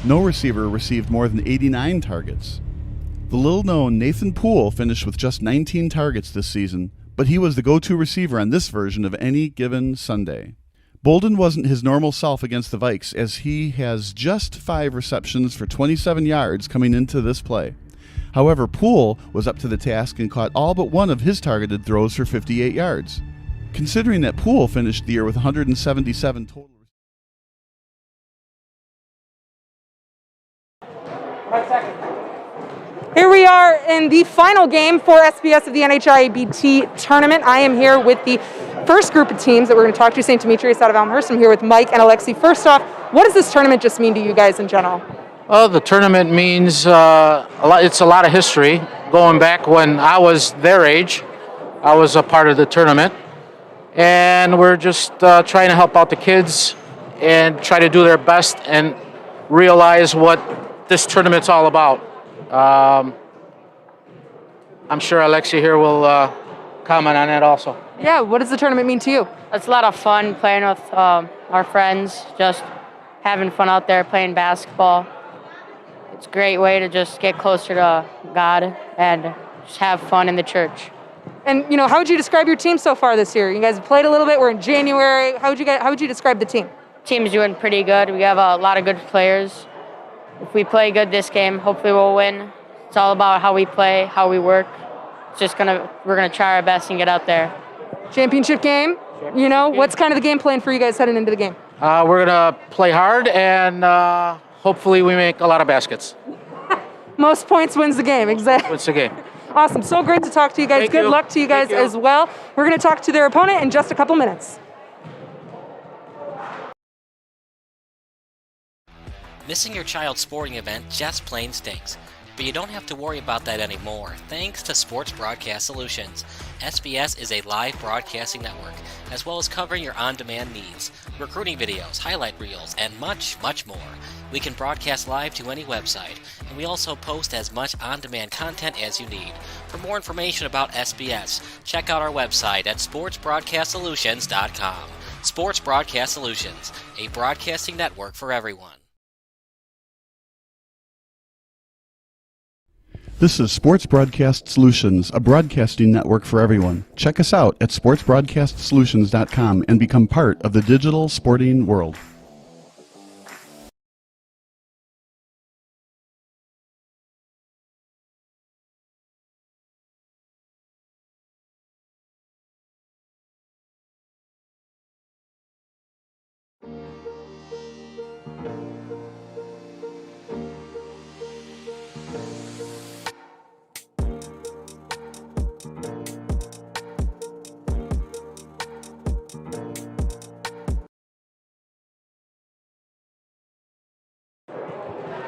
No receiver received more than 89 targets. The little-known Nathan Poole finished with just 19 targets this season, but he was the go-to receiver on this version of Any Given Sunday. Bolden wasn't his normal self against the Vikes, as he has just 5 receptions for 27 yards coming into this play. However, Poole was up to the task and caught all but one of his targeted throws for 58 yards. Considering that Poole finished the year with 177 total. Here we are in the final game for SBS of the NHIBT tournament. I am here with the first group of teams that we're going to talk to, St. Demetrius out of Elmhurst. I'm here with Mike and Alexi. First off, what does this tournament just mean to you guys in general? Well, the tournament means a lot. It's a lot of history. Going back when I was their age, I was a part of the tournament. And we're just trying to help out the kids and try to do their best and realize what this tournament's all about. I'm sure Alexia here will comment on that also. Yeah, what does the tournament mean to you? It's a lot of fun playing with our friends, just having fun out there playing basketball. It's a great way to just get closer to God and just have fun in the church. And, how would you describe your team so far this year? You guys have played a little bit. We're in January. How would you describe the team? Team's doing pretty good. We have a lot of good players. If we play good this game, hopefully we'll win. It's all about how we play, how we work. We're gonna try our best and get out there. Championship game. What's kind of the game plan for you guys heading into the game? We're gonna play hard and hopefully we make a lot of baskets. Most points wins the game. Exactly. Wins the game. Awesome. So great to talk to you guys. Good luck to you guys as well. We're going to talk to their opponent in just a couple minutes. Missing your child's sporting event just plain stinks. But you don't have to worry about that anymore, thanks to Sports Broadcast Solutions. SBS is a live broadcasting network, as well as covering your on-demand needs, recruiting videos, highlight reels, and much, much more. We can broadcast live to any website, and we also post as much on-demand content as you need. For more information about SBS, check out our website at sportsbroadcastsolutions.com. Sports Broadcast Solutions, a broadcasting network for everyone. This is Sports Broadcast Solutions, a broadcasting network for everyone. Check us out at sportsbroadcastsolutions.com and become part of the digital sporting world.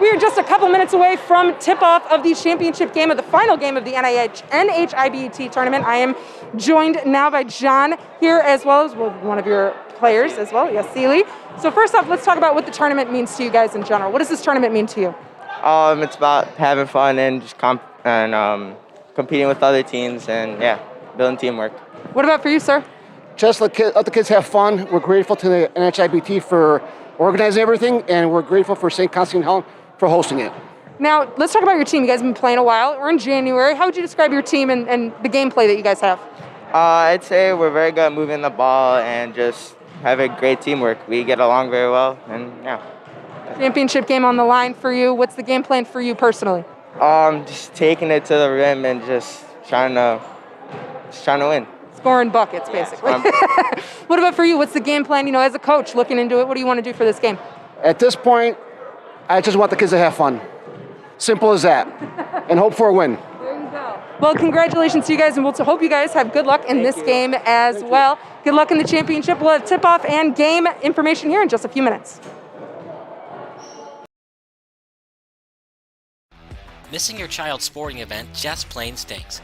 We are just a couple minutes away from tip-off of the championship game, of the final game of the NHIBT tournament. I am joined now by John here, as well as one of your players as well, Seely. So first off, let's talk about what the tournament means to you guys in general. What does this tournament mean to you? It's about having fun and just competing with other teams and, building teamwork. What about for you, sir? Just let the kids have fun. We're grateful to the NHIBT for organizing everything, and we're grateful for St. Constantine Helen for hosting it. Now, let's talk about your team. You guys have been playing a while. We're in January. How would you describe your team and the gameplay that you guys have? I'd say we're very good at moving the ball and just having great teamwork. We get along very well, and Championship game on the line for you. What's the game plan for you personally? Just taking it to the rim and just trying to win. Scoring buckets, basically. What about for you? What's the game plan, as a coach looking into it? What do you want to do for this game? At this point, I just want the kids to have fun. Simple as that. And hope for a win. There you go. Well, congratulations to you guys, and we'll hope you guys have good luck in this game as well. Good luck in the championship. We'll have tip-off and game information here in just a few minutes. Missing your child's sporting event just plain stinks.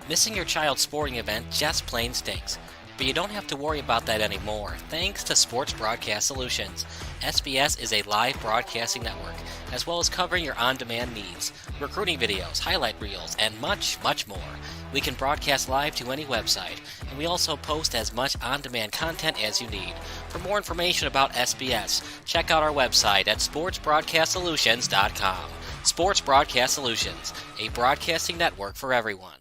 Missing your child's sporting event just plain stinks. But you don't have to worry about that anymore, thanks to Sports Broadcast Solutions. SBS is a live broadcasting network, as well as covering your on-demand needs, recruiting videos, highlight reels, and much, much more. We can broadcast live to any website, and we also post as much on-demand content as you need. For more information about SBS, check out our website at sportsbroadcastsolutions.com. Sports Broadcast Solutions, a broadcasting network for everyone.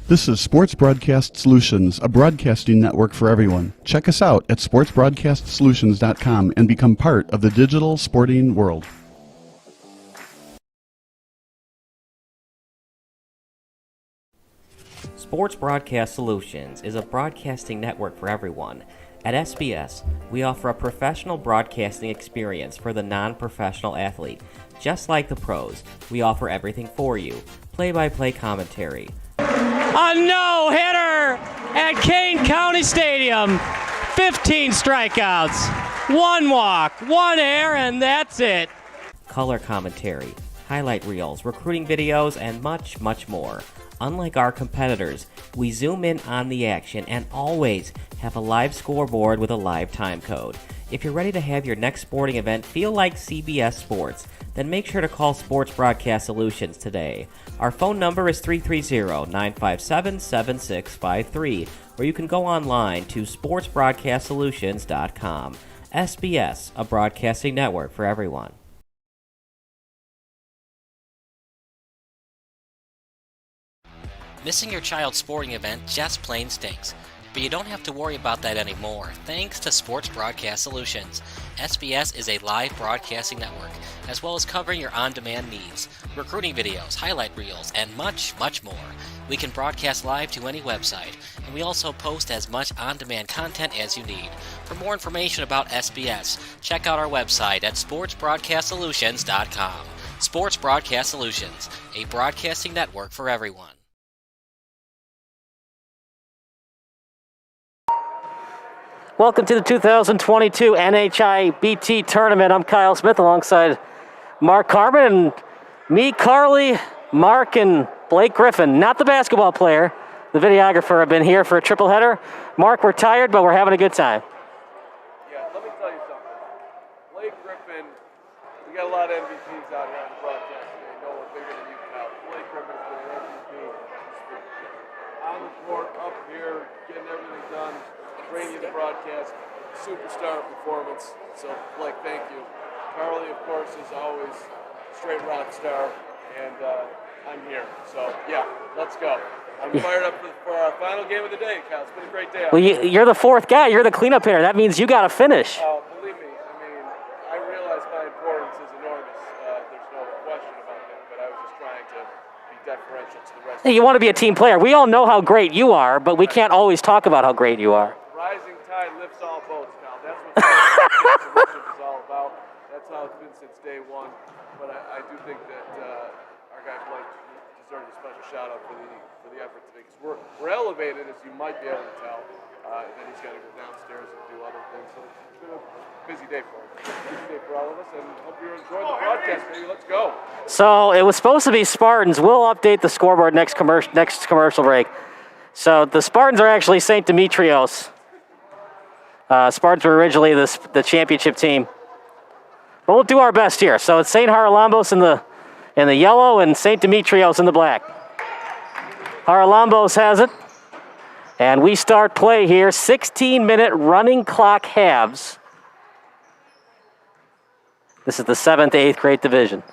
This is Sports Broadcast Solutions, a broadcasting network for everyone. Check us out at sportsbroadcastsolutions.com and become part of the digital sporting world. Sports Broadcast Solutions is a broadcasting network for everyone. At SBS, we offer a professional broadcasting experience for the non-professional athlete. Just like the pros, we offer everything for you. Play-by-play commentary. A no-hitter at Kane County Stadium. 15 strikeouts, 1 walk, 1 error, and that's it. Color commentary, highlight reels, recruiting videos, and much, much more. Unlike our competitors, we zoom in on the action and always have a live scoreboard with a live time code. If you're ready to have your next sporting event feel like CBS Sports, then make sure to call Sports Broadcast Solutions today. Our phone number is 330-957-7653, or you can go online to sportsbroadcastsolutions.com. SBS, a broadcasting network for everyone. Missing your child's sporting event just plain stinks. But you don't have to worry about that anymore, thanks to Sports Broadcast Solutions. SBS is a live broadcasting network, as well as covering your on-demand needs, recruiting videos, highlight reels, and much, much more. We can broadcast live to any website, and we also post as much on-demand content as you need. For more information about SBS, check out our website at sportsbroadcastsolutions.com. Sports Broadcast Solutions, a broadcasting network for everyone. Welcome to the 2022 NHIBT tournament. I'm Kyle Smith alongside Mark Carmen, and me, Carly, Mark, and Blake Griffin. Not the basketball player, the videographer, have been here for a triple header. Mark, we're tired, but we're having a good time. Yeah, let me tell you something. Blake Griffin, we got a lot of MVPs out here on the broadcast today. No one bigger than you, Kyle. Blake Griffin's been an MVP. On the court, up here, getting everything done. Bringing you the broadcast, superstar performance. So, Blake, thank you. Carly, of course, is always straight rock star, and I'm here. So, yeah, let's go. I'm fired up for our final game of the day, Kyle. It's been a great day. Well, you're the fourth guy. You're the cleanup hitter. That means you got to finish. Believe me, I realize my importance is enormous. There's no question about that, but I was just trying to be deferential to the rest of You want to be a team player. We all know how great you are, but we can't always talk about how great you are. Rising tide lifts all boats, Kyle. That's what the is all about. That's how it's been since day one. But I do think that our guy Blake deserves a special shout out for the effort today. Because we're elevated, as you might be able to tell. And then he's got to go downstairs and do other things. So it's been a busy day for him. Busy day for all of us. And hope you're enjoying the broadcast, baby. Let's go. So it was supposed to be Spartans. We'll update the scoreboard next commercial break. So the Spartans are actually St. Demetrios. Spartans were originally the championship team. But we'll do our best here. So it's St. Haralambos in the yellow and St. Demetrios in the black. Haralambos has it. And we start play here. 16-minute running clock halves. This is the 7th-8th grade division.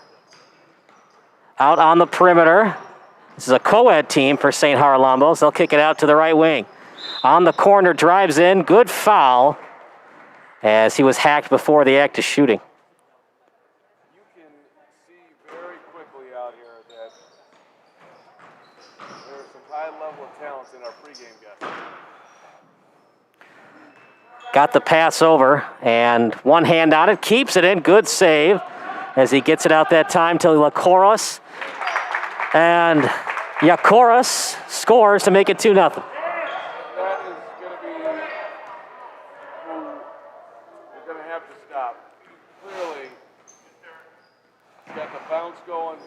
Out on the perimeter. This is a co-ed team for St. Haralambos. They'll kick it out to the right wing. On the corner, drives in. Good foul as he was hacked before the act of shooting. you can see very quickly out here that there are some high level of talents in our pregame guys. Got the pass over, and one hand on it. Keeps it in. Good save as he gets it out that time to Lakoros. And Yakoris scores to make it 2-0. got bounce going,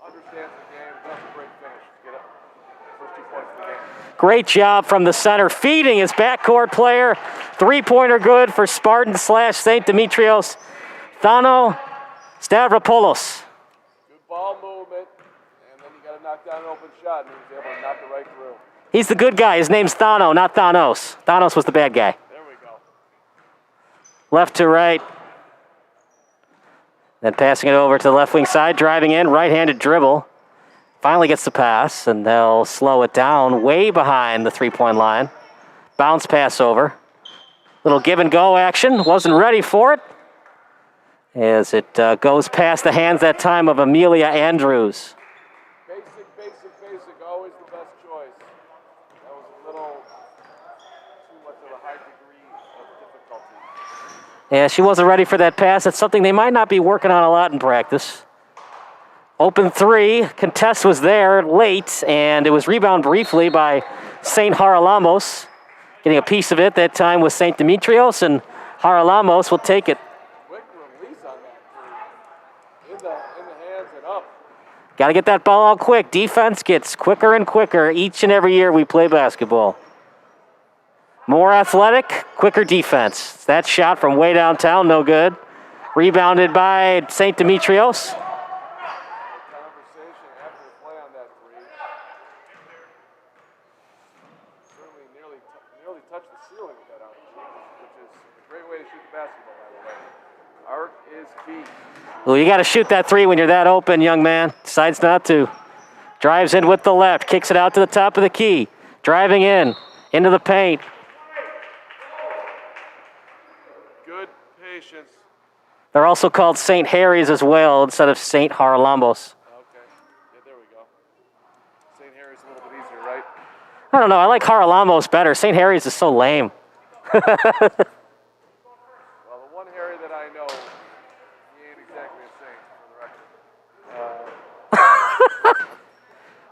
understands the game, does a great finish to get up. First 2 points of the game. Great job from the center, feeding his backcourt player. Three-pointer good for Spartans / St. Demetrios. Thano Stavropoulos. Good ball movement, and then you got to knock down an open shot, and he was able to knock it right through. He's the good guy. His name's Thano, not Thanos. Thanos was the bad guy. There we go. Left to right. Then passing it over to the left wing side, driving in, right-handed dribble. Finally gets the pass, and they'll slow it down way behind the three-point line. Bounce pass over. Little give-and-go action. Wasn't ready for it. As it goes past the hands that time of Amelia Andrews. Basic, always the best choice. That was a little too much of a high degree of difficulty. Yeah, she wasn't ready for that pass. It's something they might not be working on a lot in practice. Open three. Contest was there late, and it was rebounded briefly by St. Haralambos. Getting a piece of it that time with St. Demetrios, and Haralambos will take it. Quick release on that three. In the hands and up. Got to get that ball out quick. Defense gets quicker and quicker each and every year we play basketball. More athletic, quicker defense. That shot from way downtown, no good. Rebounded by St. Demetrios. Conversation after the play on that three. Certainly nearly touched the ceiling with that out, which is a great way to shoot the basketball, by the way. Arc is key. Well, you got to shoot that three when you're that open, young man. Decides not to. Drives in with the left, kicks it out to the top of the key. Driving in, into the paint. Good patience. They're also called St. Harry's as well instead of St. Haralambos. Okay. Yeah, there we go. St. Harry's a little bit easier, right? I don't know. I like Haralambos better. St. Harry's is so lame. Well, the one Harry that I know, he ain't exactly a saint, for the record.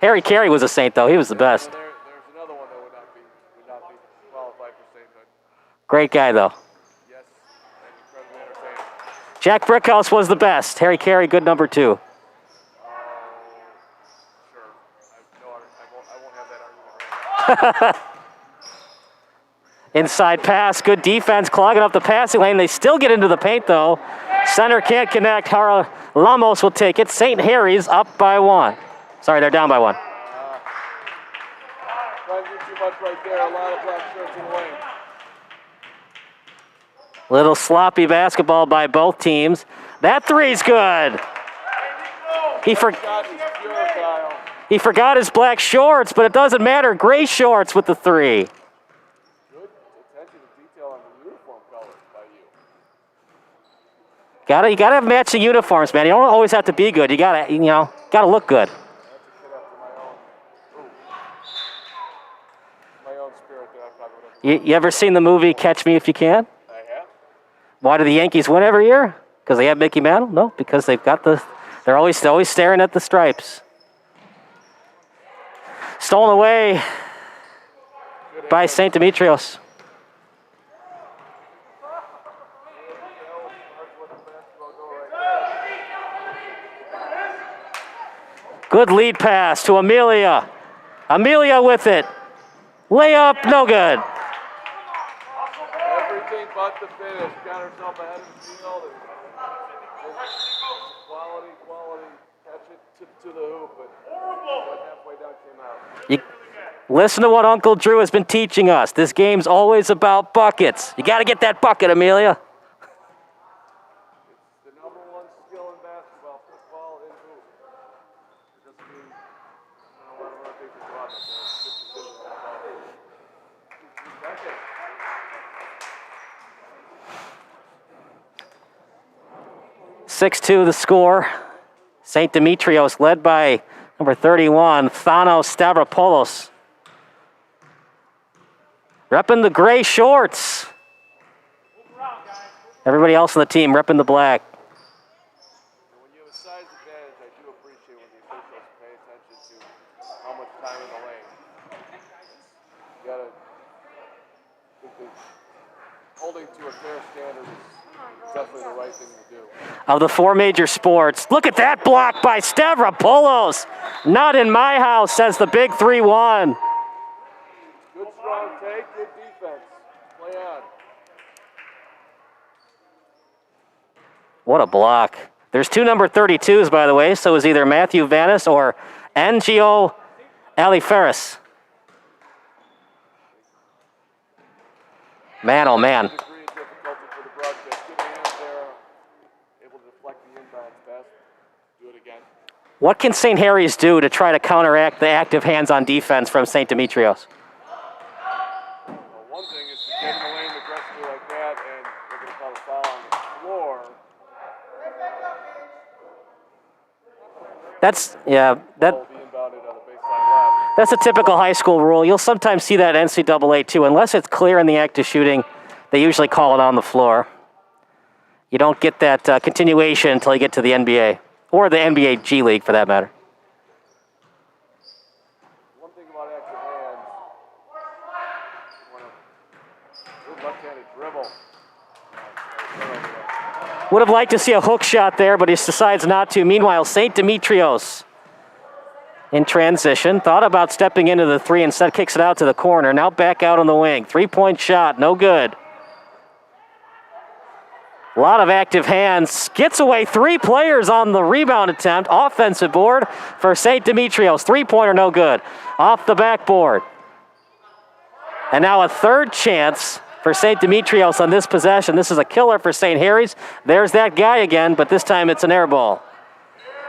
Harry Carey was a saint, though. He was the best. There's another one that would not be qualified for sainthood. Great guy, though. Yes, and incredibly entertaining. Jack Brickhouse was the best. Harry Carey, good number 2. Sure. I won't have that argument right now. Inside pass, good defense, clogging up the passing lane. They still get into the paint, though. Center can't connect. Haralambos will take it. St. Harry's up by 1. Sorry, they're down by 1. Trying to do too much right there. A lot of black shirts in the lane. Little sloppy basketball by both teams. That three's good. He forgot his black shorts, but it doesn't matter. Gray shorts with the three. Good attention to detail on the uniform colors by you. You gotta have matching uniforms, man. You don't always have to be good. You gotta look good. That's a kid after my own spirit that I'm talking about. You ever seen the movie Catch Me If You Can? I have. Why do the Yankees win every year? Because they have Mickey Mantle? No, because they're always staring at the stripes. Stolen away by St. Demetrios. Good lead pass to Amelia. Amelia with it. Layup, no good. Everything but the finish. Got herself ahead of the field. Quality. Catch it to the hoop, but halfway down came out. Listen to what Uncle Drew has been teaching us. This game's always about buckets. You got to get that bucket, Amelia. It's the number one skill in basketball, football, and hoop. It doesn't mean a lot of other things are brought up there. 6-2 the score. St. Demetrios led by number 31, Thano Stavropoulos. Repping the gray shorts. Everybody else on the team repping the black. When you have a size advantage, I do appreciate when the officials pay attention to how much time in the lane. You gotta, holding to a fair standard is definitely the right thing to do. Of the four major sports. Look at that block by Stavropoulos. Not in my house, says the big 3-1. Good strong take, good defense. Play on. What a block. There's two number 32s, by the way, so is either Matthew Vanis or Angio Aliferis. Man, oh man. Degree of difficulty for the broadcast. Good hands there. Able to deflect the inbounds pass. Do it again. What can St. Harry's do to try to counteract the active hands-on defense from St. Demetrios? Well, one thing is to get in the lane aggressively like that, and they're going to call a foul on the floor. That's, yeah, Ball being bounded on the baseline left. that's a typical high school rule. You'll sometimes see that at NCAA too. Unless it's clear in the act of shooting, they usually call it on the floor. You don't get that continuation until you get to the NBA, or the NBA G League for that matter. One thing about active hands, good left-handed dribble. Would have liked to see a hook shot there, but he decides not to. Meanwhile, St. Demetrios in transition. Thought about stepping into the three, instead kicks it out to the corner. Now back out on the wing. Three-point shot, no good. A lot of active hands. Gets away 3 players on the rebound attempt. Offensive board for St. Demetrios. Three-pointer, no good. Off the backboard. And now a third chance for St. Demetrios on this possession. This is a killer for St. Harry's. There's that guy again, but this time it's an air ball.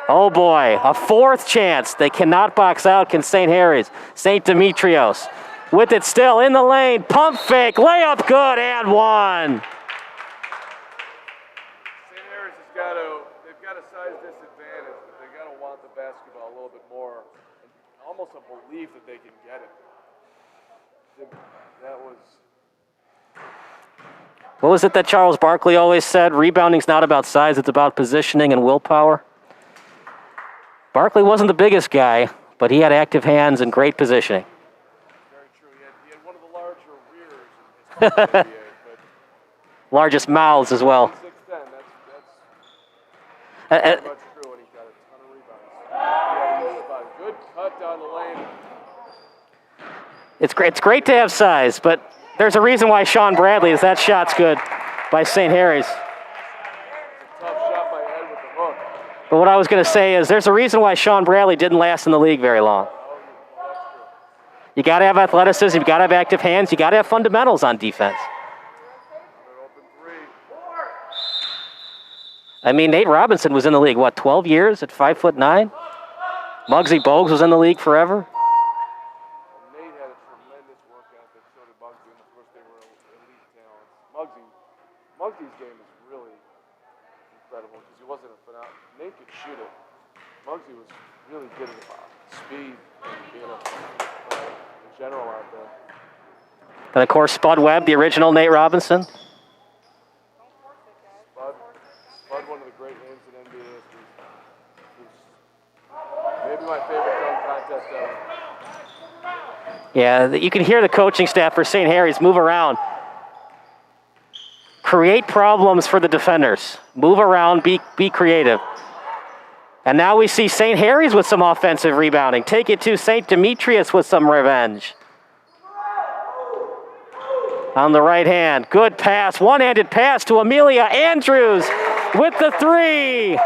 Oh boy, a fourth chance. They cannot box out, can St. Harry's. St. Demetrios with it still in the lane. Pump fake, layup good, and one. St. Harry's they've got a size disadvantage, but they got to want the basketball a little bit more, and almost a belief that they can get it. That was... What was it that Charles Barkley always said? Rebounding's not about size, it's about positioning and willpower. Barkley wasn't the biggest guy, but he had active hands and great positioning. Very true. He had one of the larger rears in his NBA, but Largest mouths as well. 6'10", that's very much true, and he's got a ton of rebounds. He had a spot. Good cut down the lane. It's great to have size, but there's a reason why Sean Bradley is that shot's good by St. Harry's. Tough shot by Ed with the hook. But what I was going to say is there's a reason why Sean Bradley didn't last in the league very long. You got to have athleticism, you got to have active hands, you got to have fundamentals on defense. Open three. I mean, Nate Robinson was in the league, 12 years at 5'9"? Muggsy Bogues was in the league forever. Nate had a tremendous work ethic, so did Muggsy, and of course they were elite talents. Muggsy's game is really incredible because he wasn't a phenomenal. Nate could shoot it. Muggsy was really good at speed and being in general out there. And of course, Spud Webb, the original Nate Robinson. Spud, one of the great names in NBA history. Maybe my favorite dunk contest ever. Yeah, you can hear the coaching staff for St. Harry's move around. Create problems for the defenders. Move around, be creative. And now we see St. Harry's with some offensive rebounding. Take it to St. Demetrius with some revenge. On the right hand, good pass, one-handed pass to Amelia Andrews with the three. Every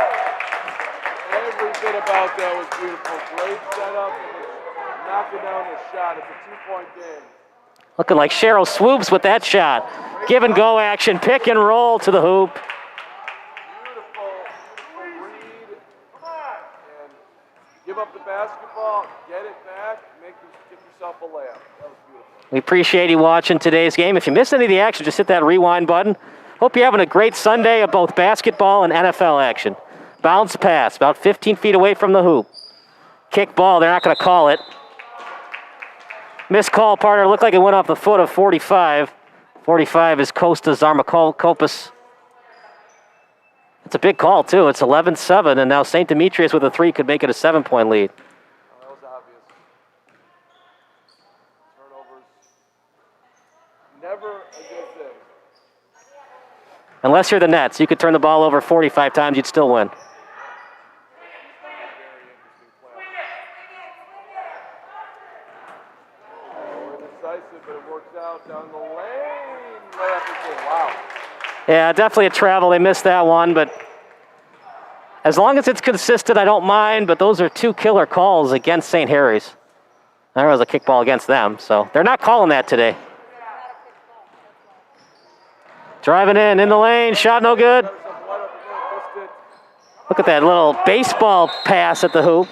bit about that was beautiful. Great setup and knocking down the shot. It's a two-point game. Looking like Cheryl Swoops with that shot. Give and go action, pick and roll to the hoop. Beautiful read. And give up the basketball, get it back, get yourself a layup. That was beautiful. We appreciate you watching today's game. If you missed any of the action, just hit that rewind button. Hope you're having a great Sunday of both basketball and NFL action. Bounce pass, about 15 feet away from the hoop. Kick ball, they're not going to call it. Missed call, partner. Looked like it went off the foot of 45. 45 is Costa Zarmakopoulos. It's a big call, too. It's 11-7, and now St. Demetrius with a three could make it a 7-point lead. That was obvious. Turnovers. Never a good thing. Unless you're the Nets. You could turn the ball over 45 times, you'd still win. Decisive, but it works out down the lane. Wow. Yeah, definitely a travel. They missed that one, but as long as it's consistent, I don't mind, but those are two killer calls against St. Harry's. There was a kickball against them, so they're not calling that today. Driving in the lane, shot no good. Look at that little baseball pass at the hoop.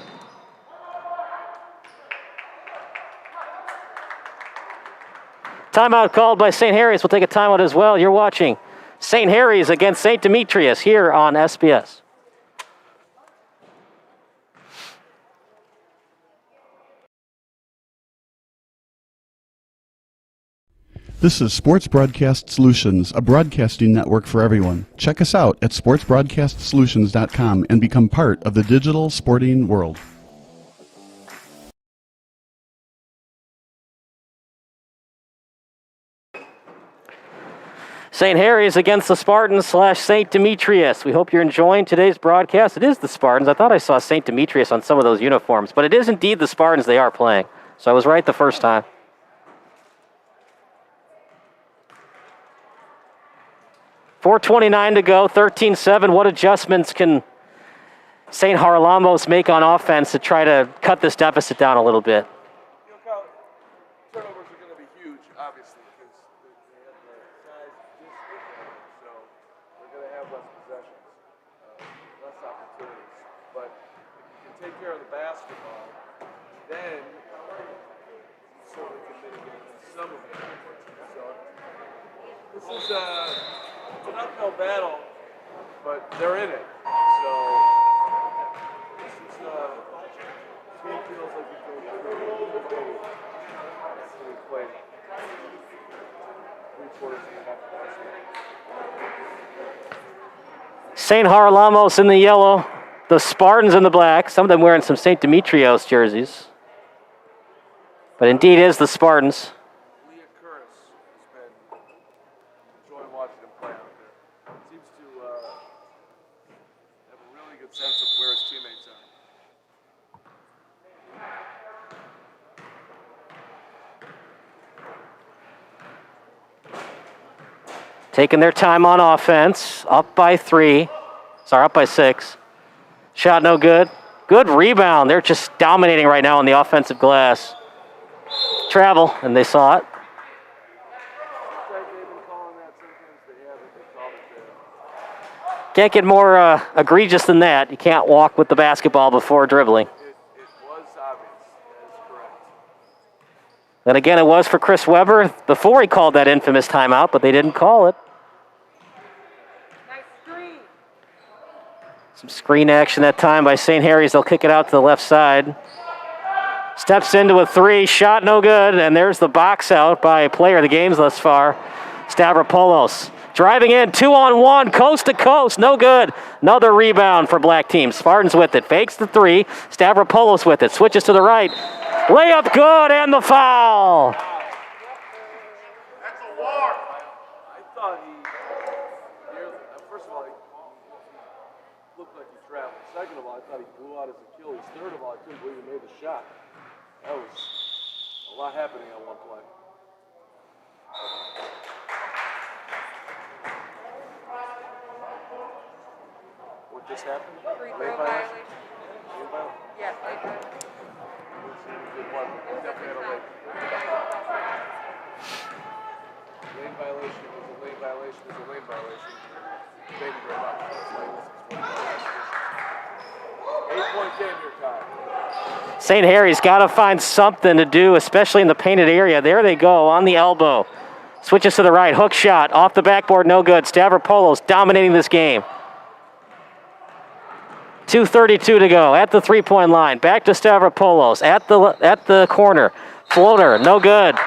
Timeout called by St. Harry's. We'll take a timeout as well. You're watching St. Harry's against St. Demetrius here on SBS. This is Sports Broadcast Solutions, a broadcasting network for everyone. Check us out at sportsbroadcastsolutions.com and become part of the digital sporting world. St. Harry's against the Spartans / St. Demetrius. We hope you're enjoying today's broadcast. It is the Spartans. I thought I saw St. Demetrius on some of those uniforms, but it is indeed the Spartans they are playing. So I was right the first time. .429 to go, 13-7. What adjustments can St. Haralambos make on offense to try to cut this deficit down a little bit? Turnovers are going to be huge, obviously, because they have the size disadvantage, so they're going to have less possessions, less opportunities. But if you can take care of the basketball, then you certainly can mitigate some of it. So this is it's an uphill battle, but they're in it. So this is team feels like it's going to be played 3/4 of the half. St. Haralambos in the yellow, the Spartans in the black, some of them wearing some St. Demetrios jerseys. But indeed is the Spartans. Sense of where his teammates are. Taking their time on offense, up by 6. Shot no good. Good rebound. They're just dominating right now on the offensive glass. Travel, and they saw it. Can't get more egregious than that. You can't walk with the basketball before dribbling. It was obvious. That is correct. Then again, it was for Chris Webber before he called that infamous timeout, but they didn't call it. Nice screen. Some screen action that time by St. Harry's. They'll kick it out to the left side. Steps into a 3, shot no good, and there's the box out by a player of the games thus far, Stavropoulos. Driving in, 2-on-1, coast to coast, no good. Another rebound for black team. Spartans with it, fakes the 3. Stavropoulos with it, switches to the right. Layup good, and the foul. That's a war. I thought first of all, he looked like he traveled. Second of all, I thought he blew out his Achilles. Third of all, I couldn't believe he made the shot. That was a lot happening on one play. What just happened? Free throw violation. Yes, late violation. Definitely had a late. Lane violation is a lane violation is a lane violation. Thank you very much. 8-point game here, Kyle. St. Harry's got to find something to do, especially in the painted area. There they go on the elbow. Switches to the right, hook shot, off the backboard, no good. Stavropoulos dominating this game. 2:32 to go at the three-point line. Back to Stavropoulos at the corner. Floater, no good.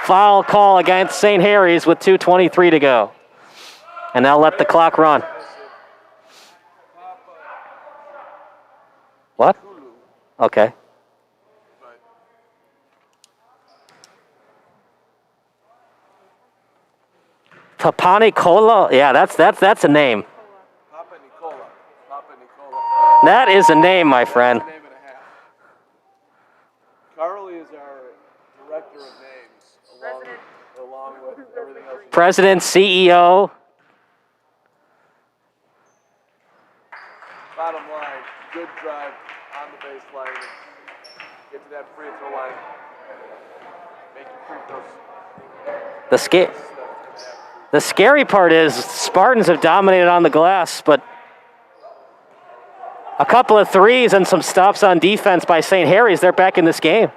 Foul call against St. Harry's with 2:23 to go. And now let the clock run. What? Okay. Papanicola? Yeah, that's a name. Papa Nicola. That is a name, my friend. Name and a half. Carly is our director of names, along with everything else. President, CEO. Bottom line, good drive on the baseline. Get to that free throw line. Make your free throws. The scary part is Spartans have dominated on the glass, but a couple of threes and some stops on defense by St. Harry's, they're back in this game.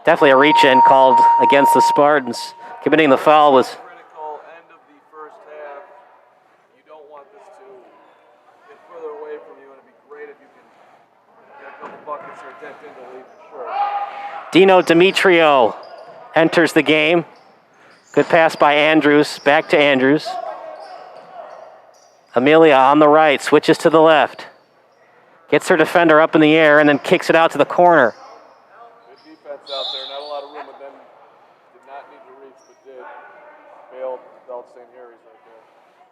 Definitely a reach-in called against the Spartans. Committing the foul was... Critical end of the first half. You don't want this to get further away from you, and it'd be great if you can get a couple buckets or dent into the lead for sure. Dino Demetrio enters the game. Good pass by Andrews. Back to Andrews. Amelia on the right, switches to the left. Gets her defender up in the air and then kicks it out to the corner. Good defense out there. Not a lot of room, but then did not need to reach, but did. Failed St. Harry's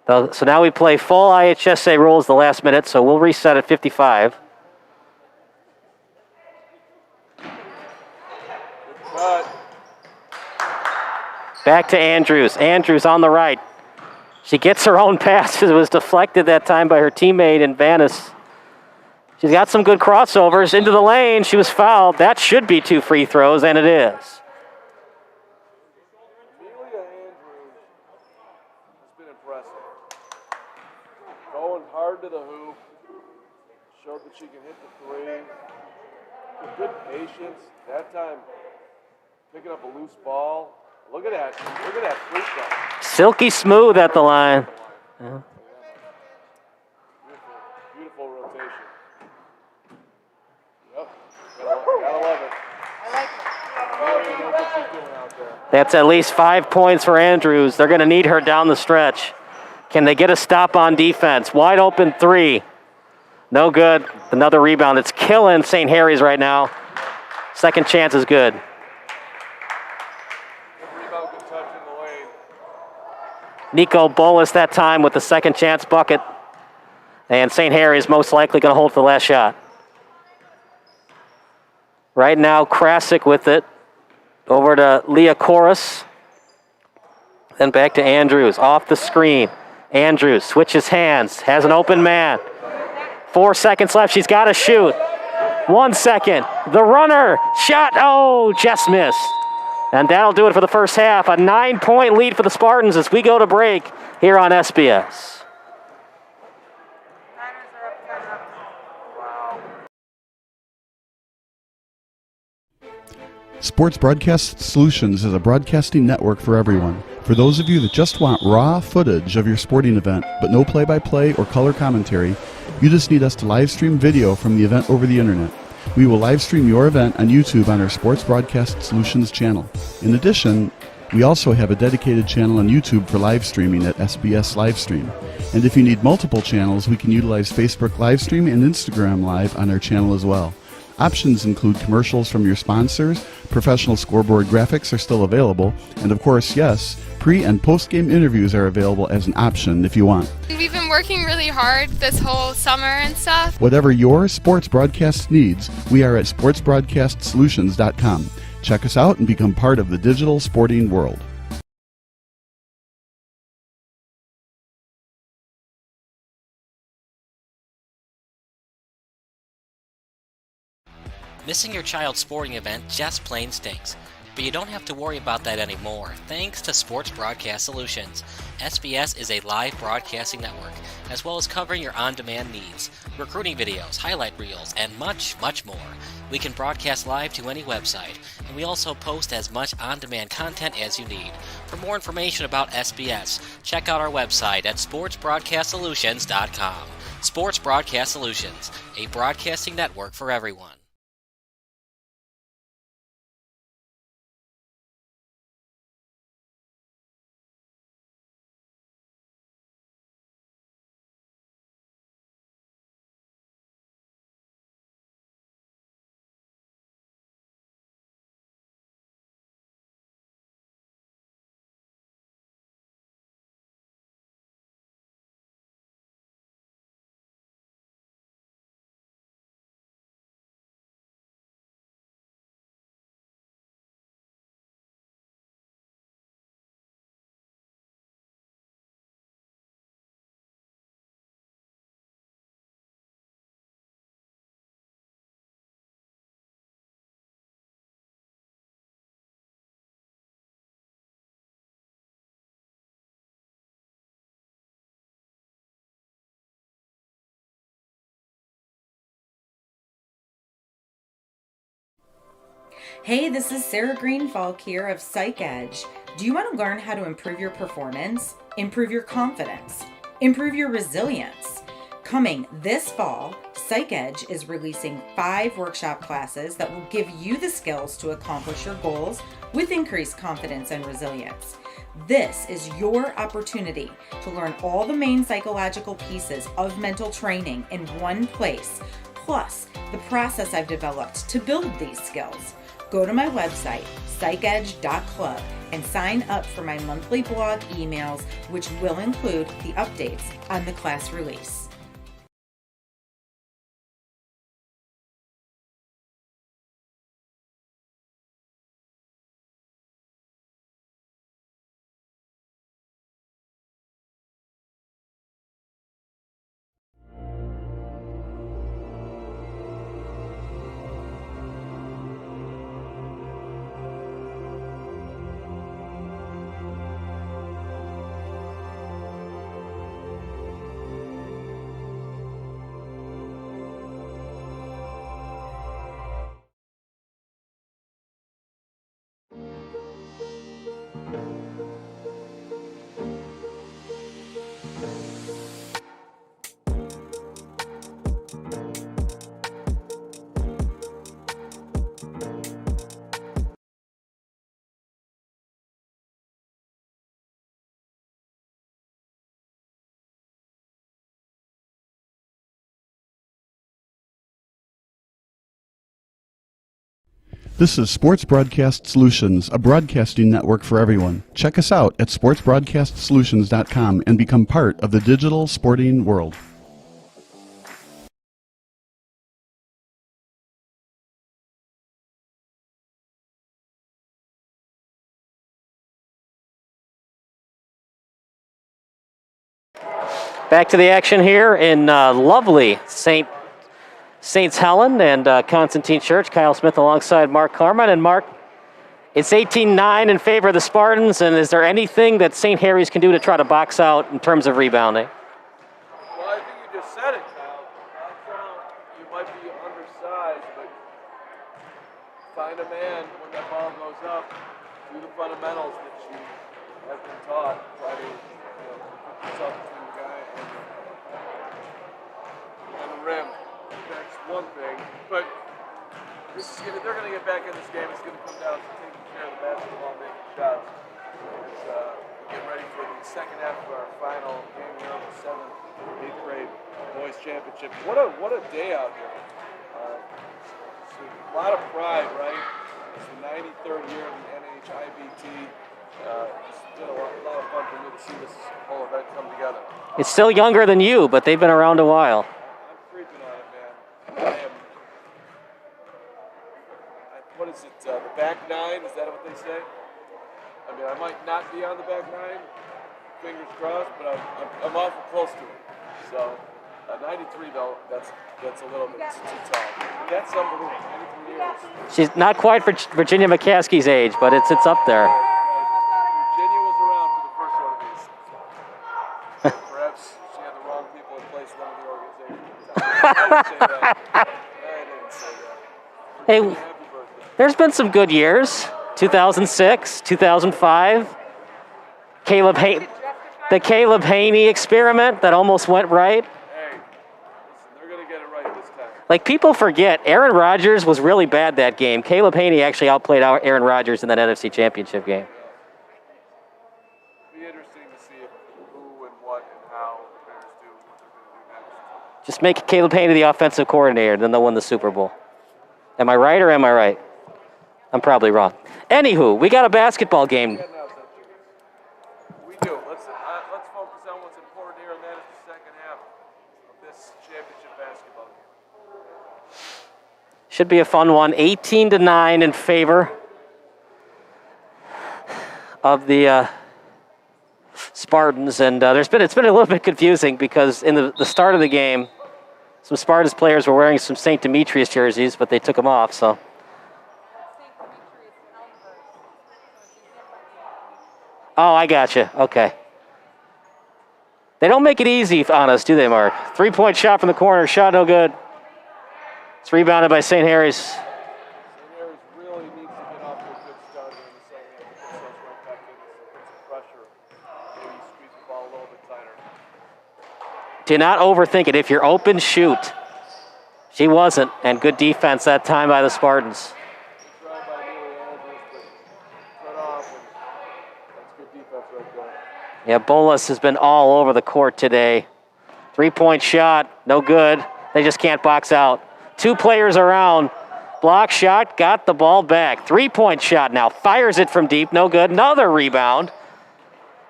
right there. So now we play full IHSA rules the last minute, so we'll reset at 55. Good cut. Back to Andrews. Andrews on the right. She gets her own pass. It was deflected that time by her teammate in Vanis. She's got some good crossovers into the lane. She was fouled. That should be 2 free throws, and it is. Amelia Andrews has been impressive. Going hard to the hoop. Showed that she can hit the three. With good patience. That time, picking up a loose ball. Look at that. Look at that free throw. Silky smooth at the line. Yeah. Beautiful rotation. Yep. Gotta love it. That's at least 5 points for Andrews. They're going to need her down the stretch. Can they get a stop on defense? Wide open three. No good. Another rebound. It's killing St. Harry's right now. Second chance is good. Nico Bolas that time with the second chance bucket. And St. Harry's most likely going to hold for the last shot. Right now, Krasick with it. Over to Leah Chorus. Then back to Andrews. Off the screen. Andrews switches hands. Has an open man. 4 seconds left. She's got to shoot. 1 second. The runner. Shot. Oh, just missed. And that'll do it for the first half. A 9-point lead for the Spartans as we go to break here on SBS. Sports Broadcast Solutions is a broadcasting network for everyone. For those of you that just want raw footage of your sporting event, but no play-by-play or color commentary, you just need us to live stream video from the event over the internet. We will live stream your event on YouTube on our Sports Broadcast Solutions channel. In addition, we also have a dedicated channel on YouTube for live streaming at SBS Livestream. And if you need multiple channels, we can utilize Facebook Livestream and Instagram Live on our channel as well. Options include commercials from your sponsors, professional scoreboard graphics are still available, and of course, yes, pre- and post-game interviews are available as an option if you want. We've been working really hard this whole summer and stuff. Whatever your sports broadcast needs, we are at sportsbroadcastsolutions.com. Check us out and become part of the digital sporting world. Missing your child's sporting event just plain stinks. But you don't have to worry about that anymore, thanks to Sports Broadcast Solutions. SBS is a live broadcasting network, as well as covering your on-demand needs, recruiting videos, highlight reels, and much, much more. We can broadcast live to any website, and we also post as much on-demand content as you need. For more information about SBS, check out our website at sportsbroadcastsolutions.com. Sports Broadcast Solutions, a broadcasting network for everyone. Hey, this is Sarah Greenfalk here of Psych Edge. Do you want to learn how to improve your performance, improve your confidence, improve your resilience? Coming this fall, Psych Edge is releasing 5 workshop classes that will give you the skills to accomplish your goals with increased confidence and resilience. This is your opportunity to learn all the main psychological pieces of mental training in one place, plus the process I've developed to build these skills. Go to my website, psychedge.club, and sign up for my monthly blog emails, which will include the updates on the class release. This is Sports Broadcast Solutions, a broadcasting network for everyone. Check us out at sportsbroadcastsolutions.com and become part of the digital sporting world. Back to the action here in lovely Saints Helen and Constantine Church. Kyle Smith alongside Mark Carman. And Mark, it's 18-9 in favor of the Spartans. And is there anything that St. Harry's can do to try to box out in terms of rebounding? Well, I think you just said it, Kyle. Box out, you might be undersized, but find a man when that ball goes up. Do the fundamentals that you have been taught. Try to put yourself between the guy and the rim. That's one thing, but they're going to get back in this game. It's going to come down to taking care of the basketball, making shots. Get ready for the second half of our final game here on the 7th, 8th grade boys championship. What a day out here. It's a lot of pride, right? It's the 93rd year of the NHIBT. It's been a lot of fun for me to see this whole event come together. It's still younger than you, but they've been around a while. What is it, the back nine? Is that what they say? I mean, I might not be on the back nine, fingers crossed, but I'm awful close to it. So, 93 though, that's a little bit too tall. That's unbelievable, 93 years. She's not quite Virginia McCaskey's age, but it's up there. Virginia was around for the first one of these. Perhaps she had the wrong people in place running the organization. I didn't say that. Hey, there's been some good years. 2006, 2005. The Caleb Haney experiment that almost went right. Hey, listen, they're going to get it right this time. Like, people forget, Aaron Rodgers was really bad that game. Caleb Haney actually outplayed Aaron Rodgers in that NFC Championship game. It'll be interesting to see who and what and how the Bears do what they're going to do next. Just make Caleb Haney the offensive coordinator, then they'll win the Super Bowl. Am I right or am I right? I'm probably wrong. Anywho, we got a basketball game. We do. Let's focus on what's important here, and that is the second half of this championship basketball game. Should be a fun one. 18-9 in favor of the Spartans, and it's been a little bit confusing because in the start of the game, some Spartans players were wearing some St. Demetrius jerseys, but they took them off. So. Oh, I gotcha. Okay. They don't make it easy on us, do they, Mark? 3-point shot from the corner. Shot no good. It's rebounded by St. Harry's. St. Harry's really needs to Do not overthink it. If you're open, shoot. She wasn't, and good defense that time by the Spartans. Yeah, Bolas has been all over the court today. 3-point shot, no good. They just can't box out. 2 players around. Block shot, got the ball back. 3-point shot now, fires it from deep, no good. Another rebound.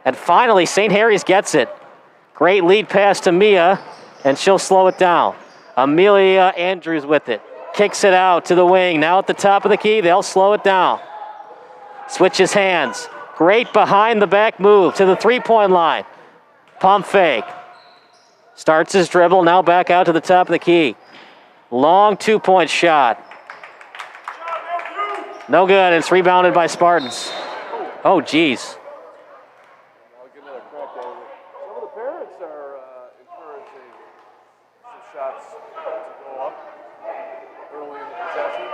And finally, St. Harry's gets it. Great lead pass to Mia, and she'll slow it down. Amelia Andrews with it. Kicks it out to the wing. Now at the top of the key, they'll slow it down. Switches hands. Great behind the back move to the 3-point line. Pump fake. Starts his dribble, now back out to the top of the key. Long 2-point shot. No good, it's rebounded by Spartans. Oh, geez. I'll get another crack at it. Some of the parents are encouraging some shots to go up early in the possession.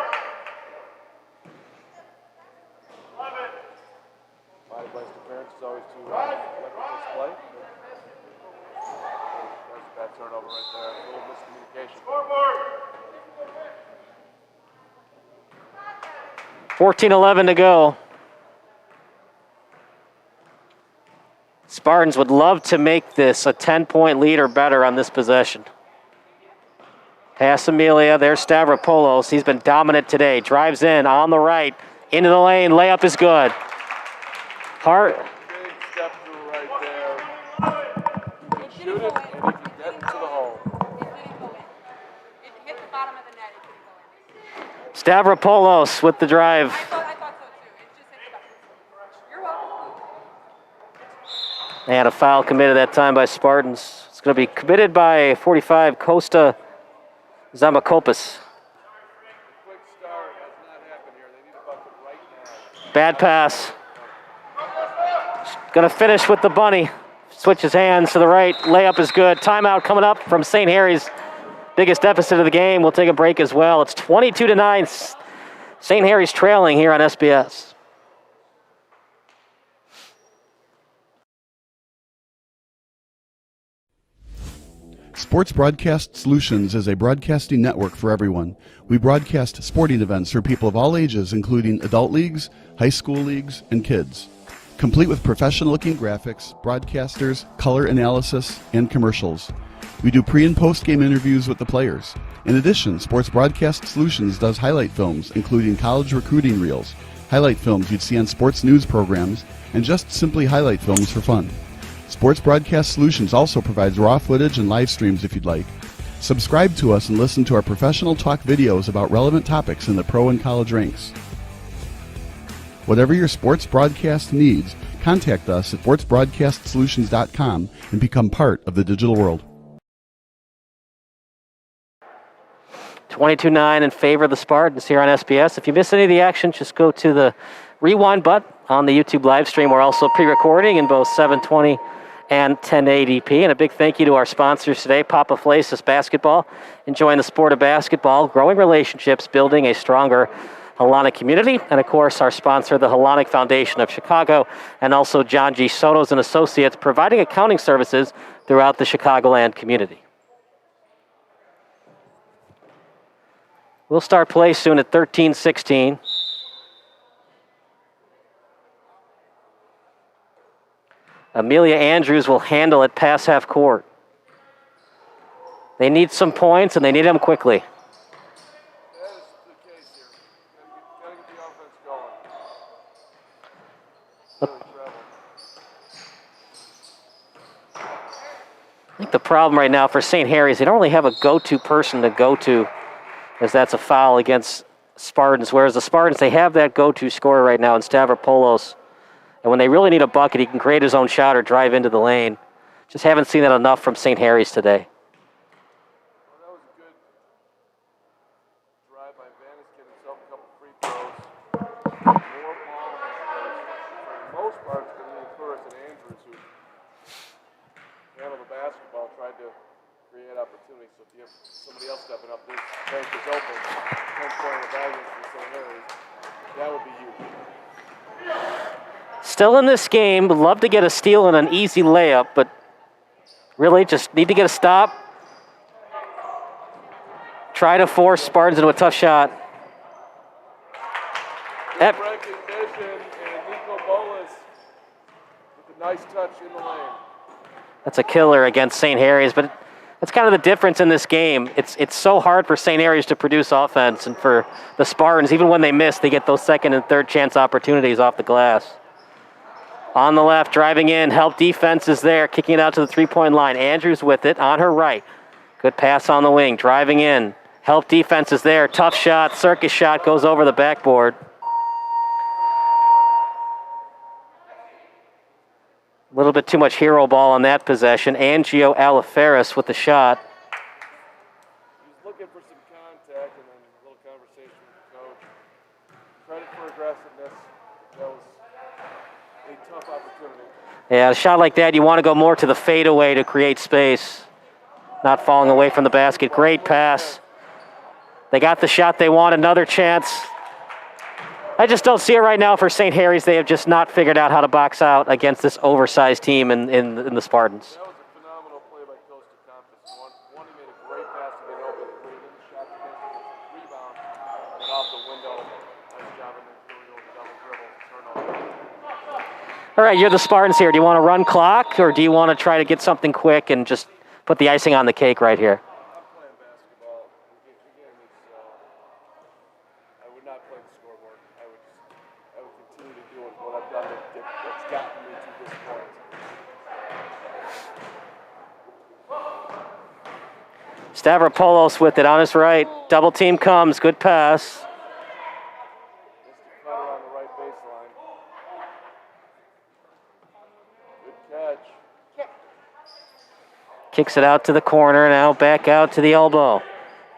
My advice to parents is always to let them just play. That's a bad turnover right there. A little miscommunication. 14-11 to go. Spartans would love to make this a 10-point lead or better on this possession. Pass Amelia, there's Stavropoulos. He's been dominant today. Drives in on the right, into the lane. Layup is good. Hart. Big step through right there. You can shoot it and you can get to the hole. It hit the bottom of the net. It didn't go in. Stavropoulos with the drive. I thought so too. It just hit the bottom. You're welcome. They had a foul committed that time by Spartans. It's going to be committed by 45 Costa Zamakopis. Quick start has not happened here. They need a bucket right now. Bad pass. Going to finish with the bunny. Switches hands to the right. Layup is good. Timeout coming up from St. Harry's. Biggest deficit of the game. We'll take a break as well. It's 22-9. St. Harry's trailing here on SBS. Sports Broadcast Solutions is a broadcasting network for everyone. We broadcast sporting events for people of all ages, including adult leagues, high school leagues, and kids. Complete with professional-looking graphics, broadcasters, color analysis, and commercials. We do pre- and post-game interviews with the players. In addition, Sports Broadcast Solutions does highlight films, including college recruiting reels, highlight films you'd see on sports news programs, and just simply highlight films for fun. Sports Broadcast Solutions also provides raw footage and live streams if you'd like. Subscribe to us and listen to our professional talk videos about relevant topics in the pro and college ranks. Whatever your sports broadcast needs, contact us at sportsbroadcastsolutions.com and become part of the digital world. 22-9 in favor of the Spartans here on SBS. If you miss any of the action, just go to the rewind button on the YouTube live stream. We're also pre-recording in both 720 and 1080p. And a big thank you to our sponsors today, Papa Flasis Basketball, enjoying the sport of basketball, growing relationships, building a stronger Hellenic community, and of course our sponsor, the Hellenic Foundation of Chicago, and also John G. Sotos and Associates, providing accounting services throughout the Chicagoland community. We'll start play soon at 13-16. Amelia Andrews will handle it past half court. They need some points, and they need them quickly. I think the problem right now for St. Harry's, they don't really have a go-to person to go to, as that's a foul against Spartans, whereas the Spartans, they have that go-to scorer right now in Stavropoulos. And when they really need a bucket, he can create his own shot or drive into the lane. Just haven't seen that enough from St. Harry's today. Well, that was a good drive by Vanis, getting himself a couple free throws. More ball handlers. For the most part, it's going to be Flores and Andrews who handled the basketball, tried to create opportunities. So if you have somebody else stepping up, this bank is open. 10-point evaluation for St. Harry's. That would be huge. Still in this game, would love to get a steal and an easy layup, but Really, just need to get a stop. Try to force Spartans into a tough shot. Recognition, and Nico Bolas with a nice touch in the lane. That's a killer against St. Harry's, but that's kind of the difference in this game. It's so hard for St. Harry's to produce offense, and for the Spartans, even when they miss, they get those second and third chance opportunities off the glass. On the left, driving in, help defense is there, kicking it out to the three-point line. Andrews with it on her right. Good pass on the wing, driving in. Help defense is there, tough shot, circus shot goes over the backboard. A little bit too much hero ball on that possession. Angio Aliferis with the shot. He's looking for some contact and then a little conversation with the coach. Credit for aggressiveness. That was a tough opportunity. Yeah, a shot like that, you want to go more to the fadeaway to create space. Not falling away from the basket. Great pass. They got the shot they want, another chance. I just don't see it right now for St. Harry's. They have just not figured out how to box out against this oversized team in the Spartans. That was a phenomenal play by Coach DeCompis. One, he made a great pass to get open, put it in the shot defense, rebound, and off the window. Nice job, and then doing a double dribble, turnover. All right, you're the Spartans here. Do you want to run clock, or do you want to try to get something quick and just put the icing on the cake right here? I'm playing basketball. Again, I would not play the scoreboard. I would continue to do what I've done that's gotten me to this point. Stavropoulos with it on his right. Double team comes. Good pass. Mr. Cutter on the right baseline. Good catch. Kicks it out to the corner. Now back out to the elbow.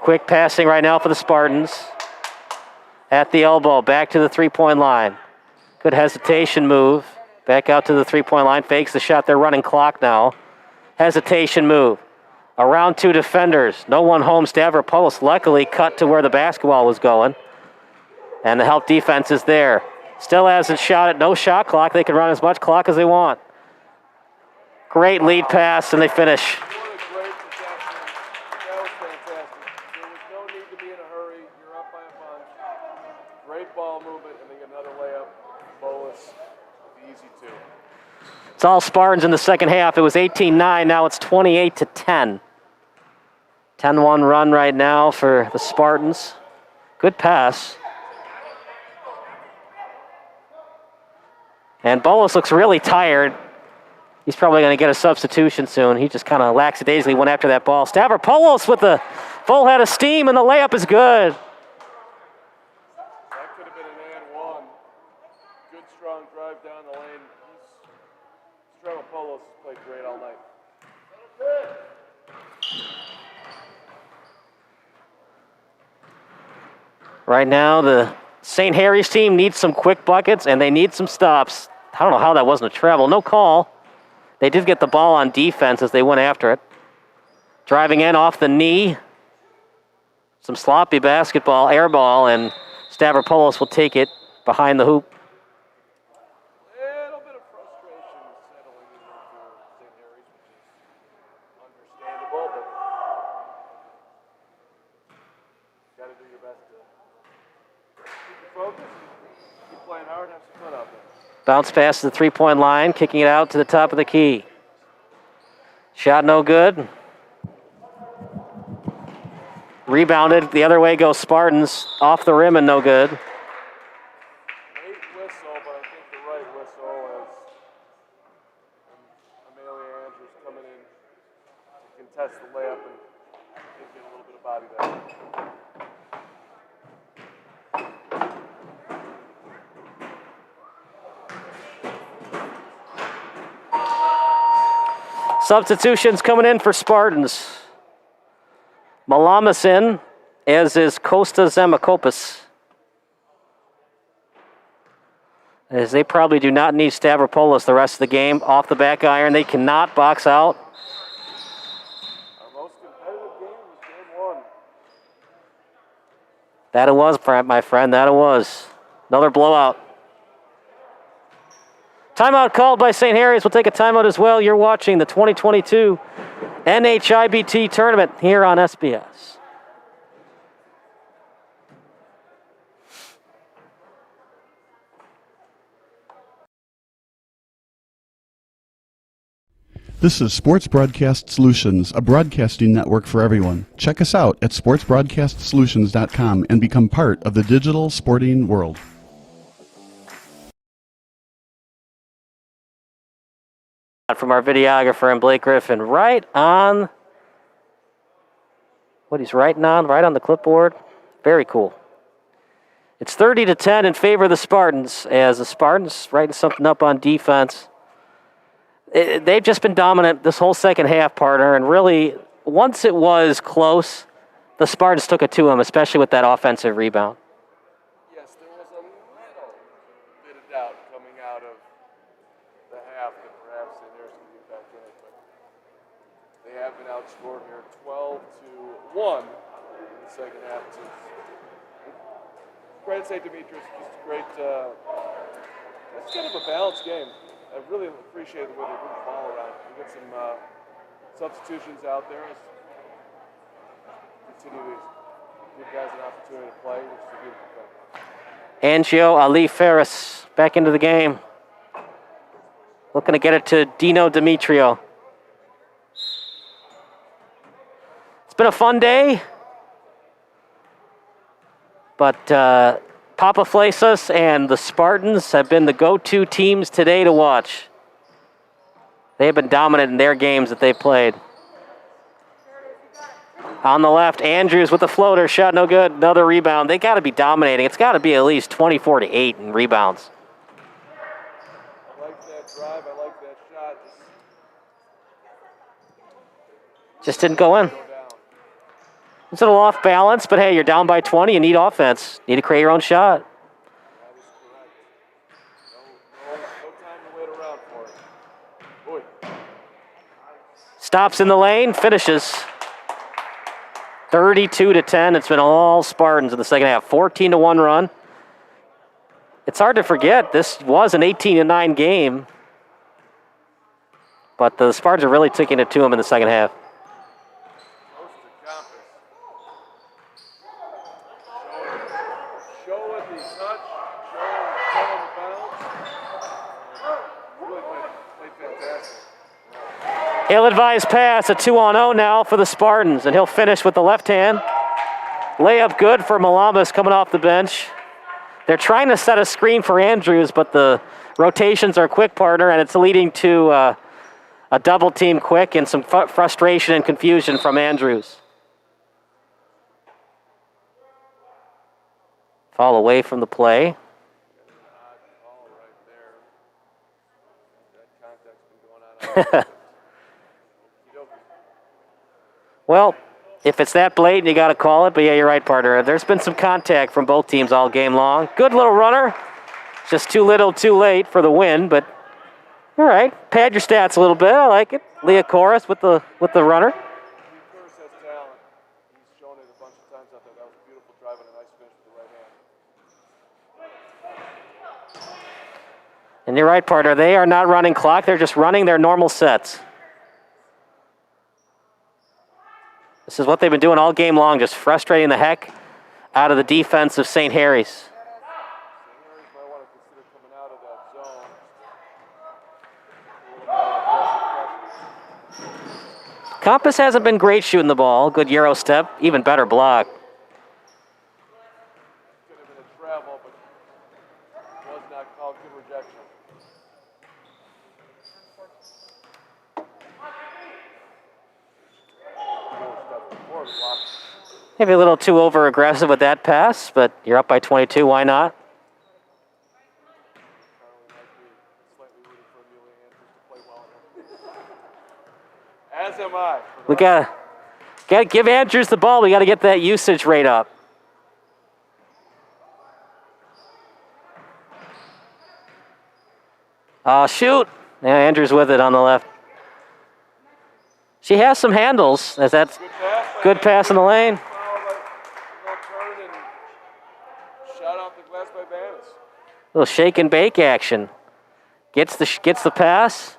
Quick passing right now for the Spartans. At the elbow. Back to the three-point line. Good hesitation move. Back out to the three-point line. Fakes the shot. They're running clock now. Hesitation move. Around two defenders. No one home. Stavropoulos luckily cut to where the basketball was going. And the help defense is there. Still hasn't shot it. No shot clock. They can run as much clock as they want. Great lead pass, and they finish. What a great possession. That was fantastic. There was no need to be in a hurry. You're up by a bunch. Great ball movement, and they get another layup. Bolus, easy two. It's all Spartans in the second half. It was 18-9. Now it's 28-10. 10-1 run right now for the Spartans. Good pass. And Bolus looks really tired. He's probably going to get a substitution soon. He just kind of lackadaisically went after that ball. Stavropoulos with the full head of steam, and the layup is good. That could have been an and one. Good, strong drive down the lane. Stavropoulos has played great all night. Right now, the St. Harry's team needs some quick buckets, and they need some stops. I don't know how that wasn't a travel. No call. They did get the ball on defense as they went after it. Driving in off the knee. Some sloppy basketball, air ball, and Stavropoulos will take it behind the hoop. A little bit of frustration settling in for St. Harry's, which is understandable, but got to do your best to keep your focus, keep playing hard, have some fun out there. Bounce pass to the three-point line, kicking it out to the top of the key. Shot no good. Rebounded. The other way goes Spartans. Off the rim and no good. Late whistle, but I think the right whistle as Amelia Andrews coming in to contest the layup and get a little bit of body there. Substitutions coming in for Spartans. Malamas in, as is Costa Zamakopis. As they probably do not need Stavropoulos the rest of the game. Off the back iron, they cannot box out. Our most competitive game was game one. That it was, my friend, that it was. Another blowout. Timeout called by St. Harry's. We'll take a timeout as well. You're watching the 2022 NHIBT tournament here on SBS. This is Sports Broadcast Solutions, a broadcasting network for everyone. Check us out at sportsbroadcastsolutions.com and become part of the digital sporting world. From our videographer and Blake Griffin, right on what he's writing on, right on the clipboard. Very cool. It's 30-10 in favor of the Spartans, as the Spartans writing something up on defense. They've just been dominant this whole second half, partner, and really, once it was close, the Spartans took it to them, especially with that offensive rebound. Yes, there was a little bit of doubt coming out of the half that perhaps St. Harris could get back in it, but they have been outscored here 12-1 in the second half. Credit St. Demetrius, just a great, it's kind of a balanced game. I really appreciate the way they move the ball around. We got some substitutions out there. Continue to give guys an opportunity to play, which is a beautiful thing. Angio Ali Ferris back into the game. Looking to get it to Dino Demetrio. It's been a fun day. But Papa Flasus and the Spartans have been the go-to teams today to watch. They have been dominant in their games that they've played. On the left, Andrews with the floater, shot no good, another rebound. They got to be dominating. It's got to be at least 24-8 in rebounds. I like that drive, I like that shot. Just didn't go in. It's a little off balance, but hey, you're down by 20. You need offense. Need to create your own shot. That is correct. No time to wait around for it. Boy. Stops in the lane, finishes. 32-10. It's been all Spartans in the second half. 14-1 run. It's hard to forget, this was an 18-9 game. But the Spartans are really taking it to them in the second half. Ill-advised pass, a 2-on-0 now for the Spartans, and he'll finish with the left hand. Layup good for Haralambos coming off the bench. They're trying to set a screen for Andrews, but the rotations are quick, partner, and it's leading to a double team quick and some frustration and confusion from Andrews. Fall away from the play. Well, if it's that blatant, you got to call it. But yeah, you're right, partner. There's been some contact from both teams all game long. Good little runner. Just too little, too late for the win. But all right, pad your stats a little bit. I like it. Leah Chorus with the runner. Chorus has talent. He's shown it a bunch of times out there. That was a beautiful drive and a nice finish with the right hand. And you're right, partner. They are not running clock. They're just running their normal sets. This is what they've been doing all game long, just frustrating the heck out of the defense of St. Harry's. St. Harry's might want to consider coming out of that zone. Compass hasn't been great shooting the ball. Good Euro step, even better block. Could have been a travel, but was not called. Good rejection. Maybe a little too over-aggressive with that pass, but you're up by 22. Why not? As am I. We gotta give Andrews the ball. We gotta get that usage rate up. Shoot. Yeah, Andrews with it on the left. She has some handles. As that's good pass in the lane. Shot off the glass by Bannis. Little shake and bake action. Gets the pass.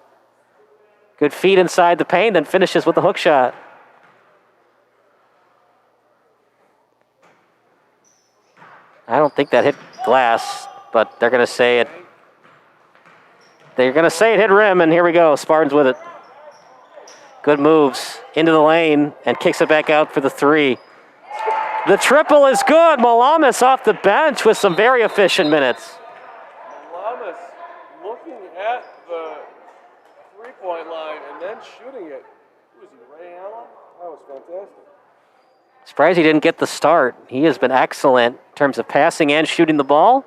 Good feed inside the paint, then finishes with the hook shot. I don't think that hit glass, but they're going to say it. They're going to say it hit rim, and here we go. Spartans with it. Good moves into the lane and kicks it back out for the three. The triple is good. Malamas off the bench with some very efficient minutes. Malamas looking at the three-point line and then shooting it. Who is he, Ray Allen? That was fantastic. Surprised he didn't get the start. He has been excellent in terms of passing and shooting the ball.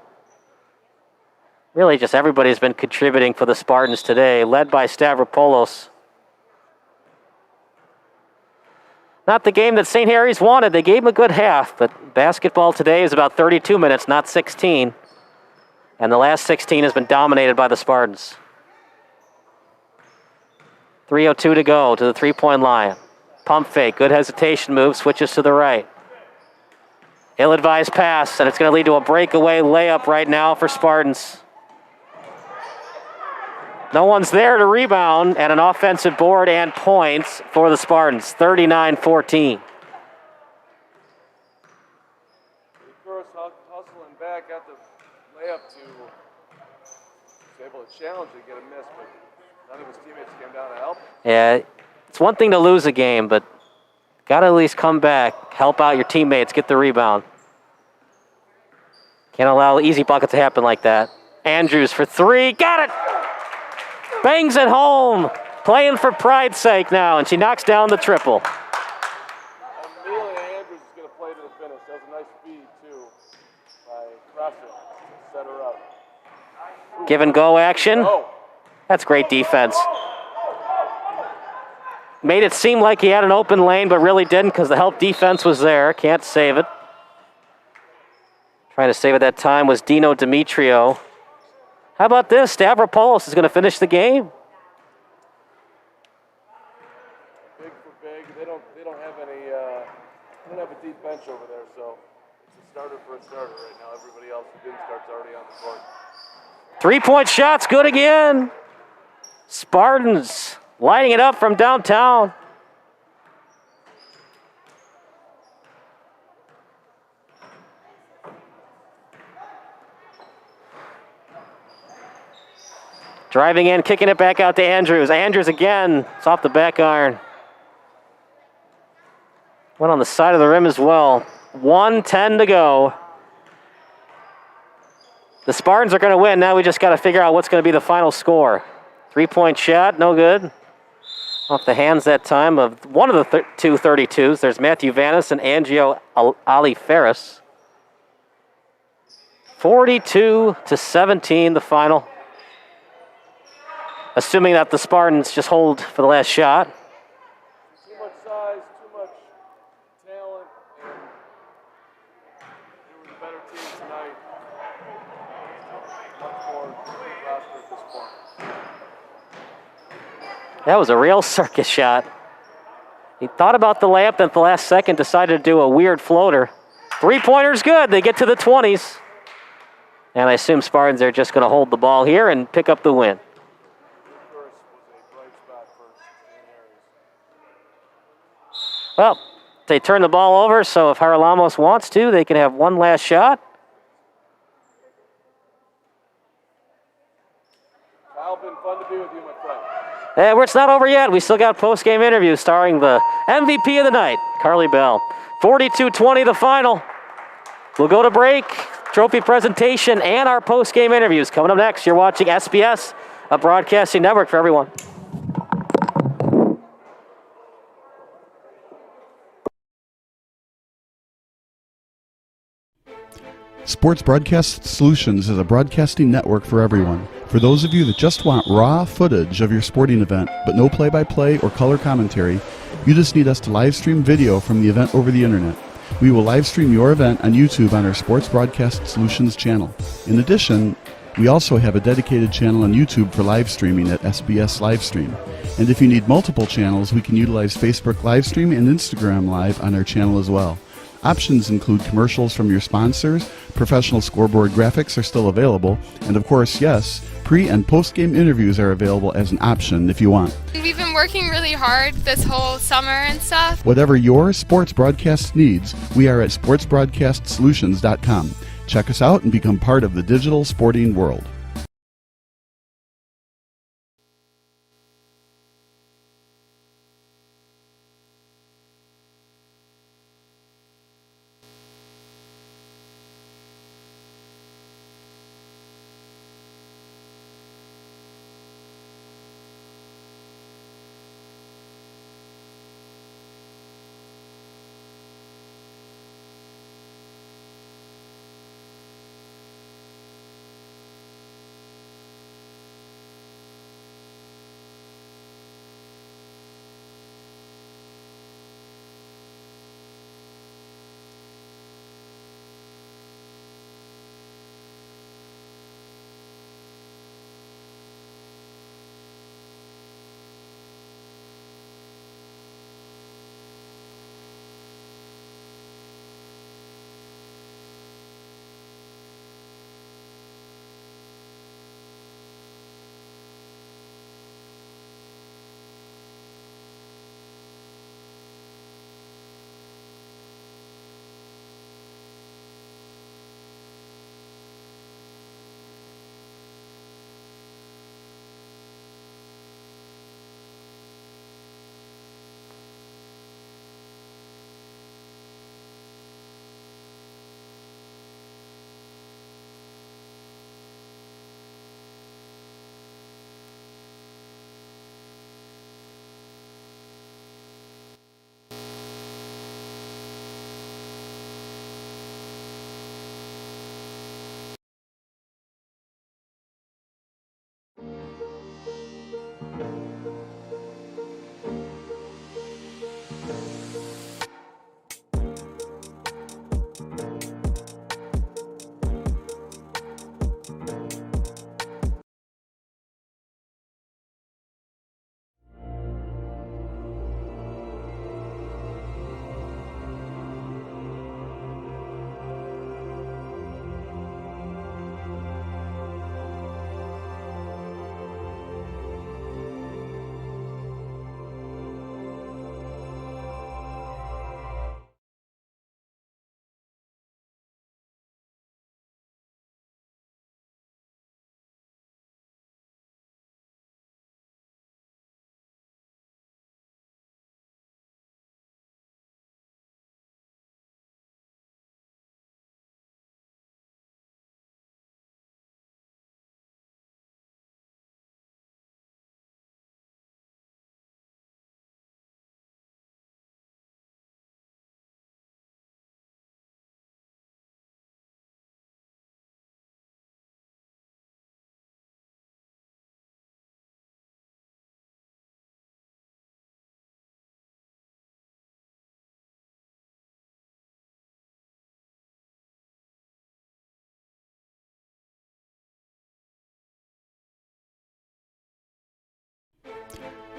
Really just everybody's been contributing for the Spartans today, led by Stavropoulos. Not the game that St. Harry's wanted. They gave him a good half, but basketball today is about 32 minutes, not 16. And the last 16 has been dominated by the Spartans. 3:02 to go to the three-point line. Pump fake, good hesitation move, switches to the right. Ill-advised pass, and it's going to lead to a breakaway layup right now for Spartans. No one's there to rebound, and an offensive board and points for the Spartans, 39-14. First hustling back at the layup was able to challenge and get a miss, but none of his teammates came down to help. Yeah, it's one thing to lose a game, but got to at least come back, help out your teammates, get the rebound. Can't allow easy buckets to happen like that. Andrews for three, got it! Bangs it home, playing for pride's sake now, and she knocks down the triple. Amelia Andrews is going to play to the finish. That was a nice feed, too, by Crusher. Set her up. Give and go action. That's great defense. Made it seem like he had an open lane, but really didn't because the help defense was there. Can't save it. Trying to save it that time was Dino Demetrio. How about this? Stavropoulos is going to finish the game. Big for big. They don't have any. They don't have a deep bench over there, so it's a starter for a starter right now. Everybody else who didn't start's already on the court. 3-point shots, good again. Spartans lighting it up from downtown. Driving in, kicking it back out to Andrews. Andrews again. It's off the back iron. Went on the side of the rim as well. 1:10 to go. The Spartans are going to win. Now we just got to figure out what's going to be the final score. 3-point shot, no good. Off the hands that time of one of the two 32s. There's Matthew Vanis and Angio Ali Ferris. 42-17, the final. Assuming that the Spartans just hold for the last shot. Too much size, too much talent, and they were the better team tonight. Much more roster at this point. That was a real circus shot. He thought about the layup, then at the last second decided to do a weird floater. Three-pointer's good. They get to the 20s. And I assume Spartans are just going to hold the ball here and pick up the win. Well, they turn the ball over, so if Haralambos wants to, they can have one last shot. Kyle, been fun to be with you, my friend. And it's not over yet. We still got post-game interview starring the MVP of the night, Carly Bell. 42-20 the final. We'll go to break, trophy presentation, and our post-game interviews. Coming up next, you're watching SBS, a broadcasting network for everyone. Sports Broadcast Solutions is a broadcasting network for everyone. For those of you that just want raw footage of your sporting event, but no play-by-play or color commentary, you just need us to live stream video from the event over the internet. We will live stream your event on YouTube on our Sports Broadcast Solutions channel. In addition, we also have a dedicated channel on YouTube for live streaming at SBS Livestream. And if you need multiple channels, we can utilize Facebook Livestream and Instagram Live on our channel as well. Options include commercials from your sponsors, Professional scoreboard graphics are still available, and of course, yes, pre- and post-game interviews are available as an option if you want. We've been working really hard this whole summer and stuff. Whatever your sports broadcast needs, we are at sportsbroadcastsolutions.com. Check us out and become part of the digital sporting world.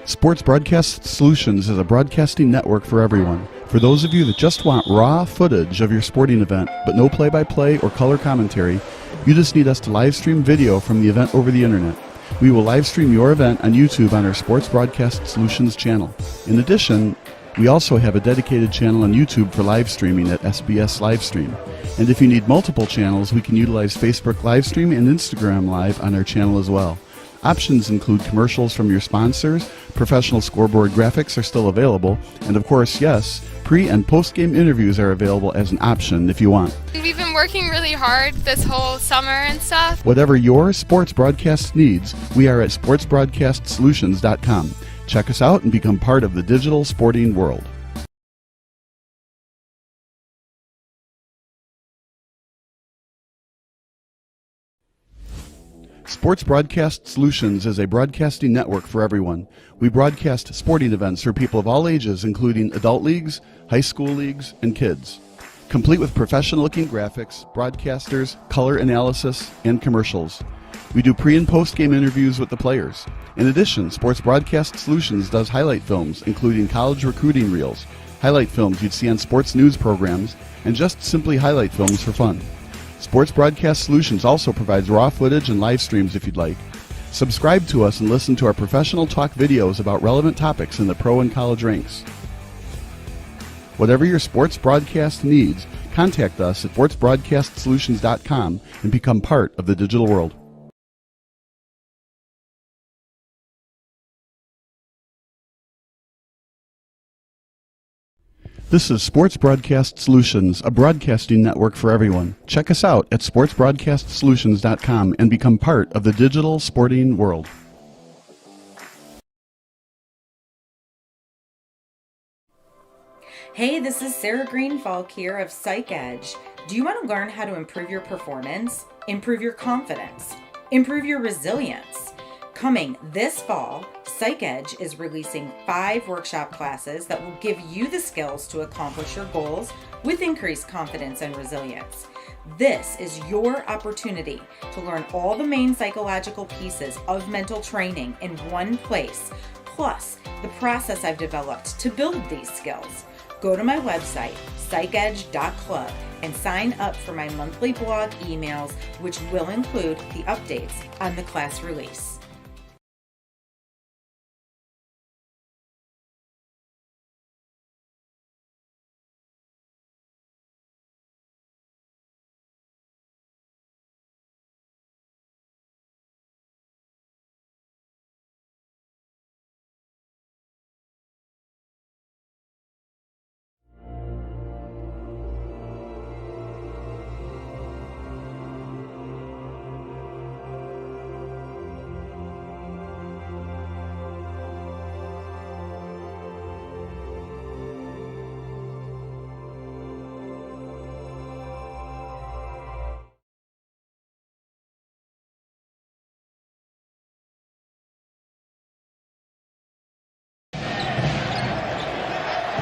Sports Broadcast Solutions is a broadcasting network for everyone. For those of you that just want raw footage of your sporting event, but no play-by-play or color commentary, you just need us to live stream video from the event over the internet. We will live stream your event on YouTube on our Sports Broadcast Solutions channel. In addition, we also have a dedicated channel on YouTube for live streaming at SBS Livestream. And if you need multiple channels, we can utilize Facebook Livestream and Instagram Live on our channel as well. Options include commercials from your sponsors, professional scoreboard graphics are still available, and of course, yes, pre- and post-game interviews are available as an option if you want. We've been working really hard this whole summer and stuff. Whatever your sports broadcast needs, we are at sportsbroadcastsolutions.com. Check us out and become part of the digital sporting world. Sports Broadcast Solutions is a broadcasting network for everyone. We broadcast sporting events for people of all ages, including adult leagues, high school leagues, and kids. Complete with professional-looking graphics, broadcasters, color analysis, and commercials. We do pre- and post-game interviews with the players. In addition, Sports Broadcast Solutions does highlight films, including college recruiting reels, highlight films you'd see on sports news programs, and just simply highlight films for fun. Sports Broadcast Solutions also provides raw footage and live streams if you'd like. Subscribe to us and listen to our professional talk videos about relevant topics in the pro and college ranks. Whatever your sports broadcast needs, contact us at sportsbroadcastsolutions.com and become part of the digital world. This is Sports Broadcast Solutions, a broadcasting network for everyone. Check us out at sportsbroadcastsolutions.com and become part of the digital sporting world. Hey, this is Sarah Greenfalk here of Psych Edge. Do you want to learn how to improve your performance, improve your confidence, improve your resilience? Coming this fall, Psych Edge is releasing 5 workshop classes that will give you the skills to accomplish your goals with increased confidence and resilience. This is your opportunity to learn all the main psychological pieces of mental training in one place, plus the process I've developed to build these skills. Go to my website, psychedge.club, and sign up for my monthly blog emails, which will include the updates on the class release.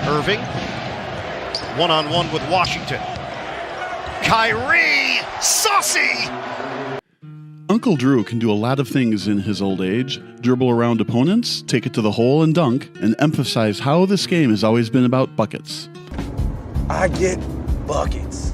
Irving, one-on-one with Washington. Kyrie, saucy! Uncle Drew can do a lot of things in his old age. Dribble around opponents, take it to the hole and dunk, and emphasize how this game has always been about buckets. I get buckets.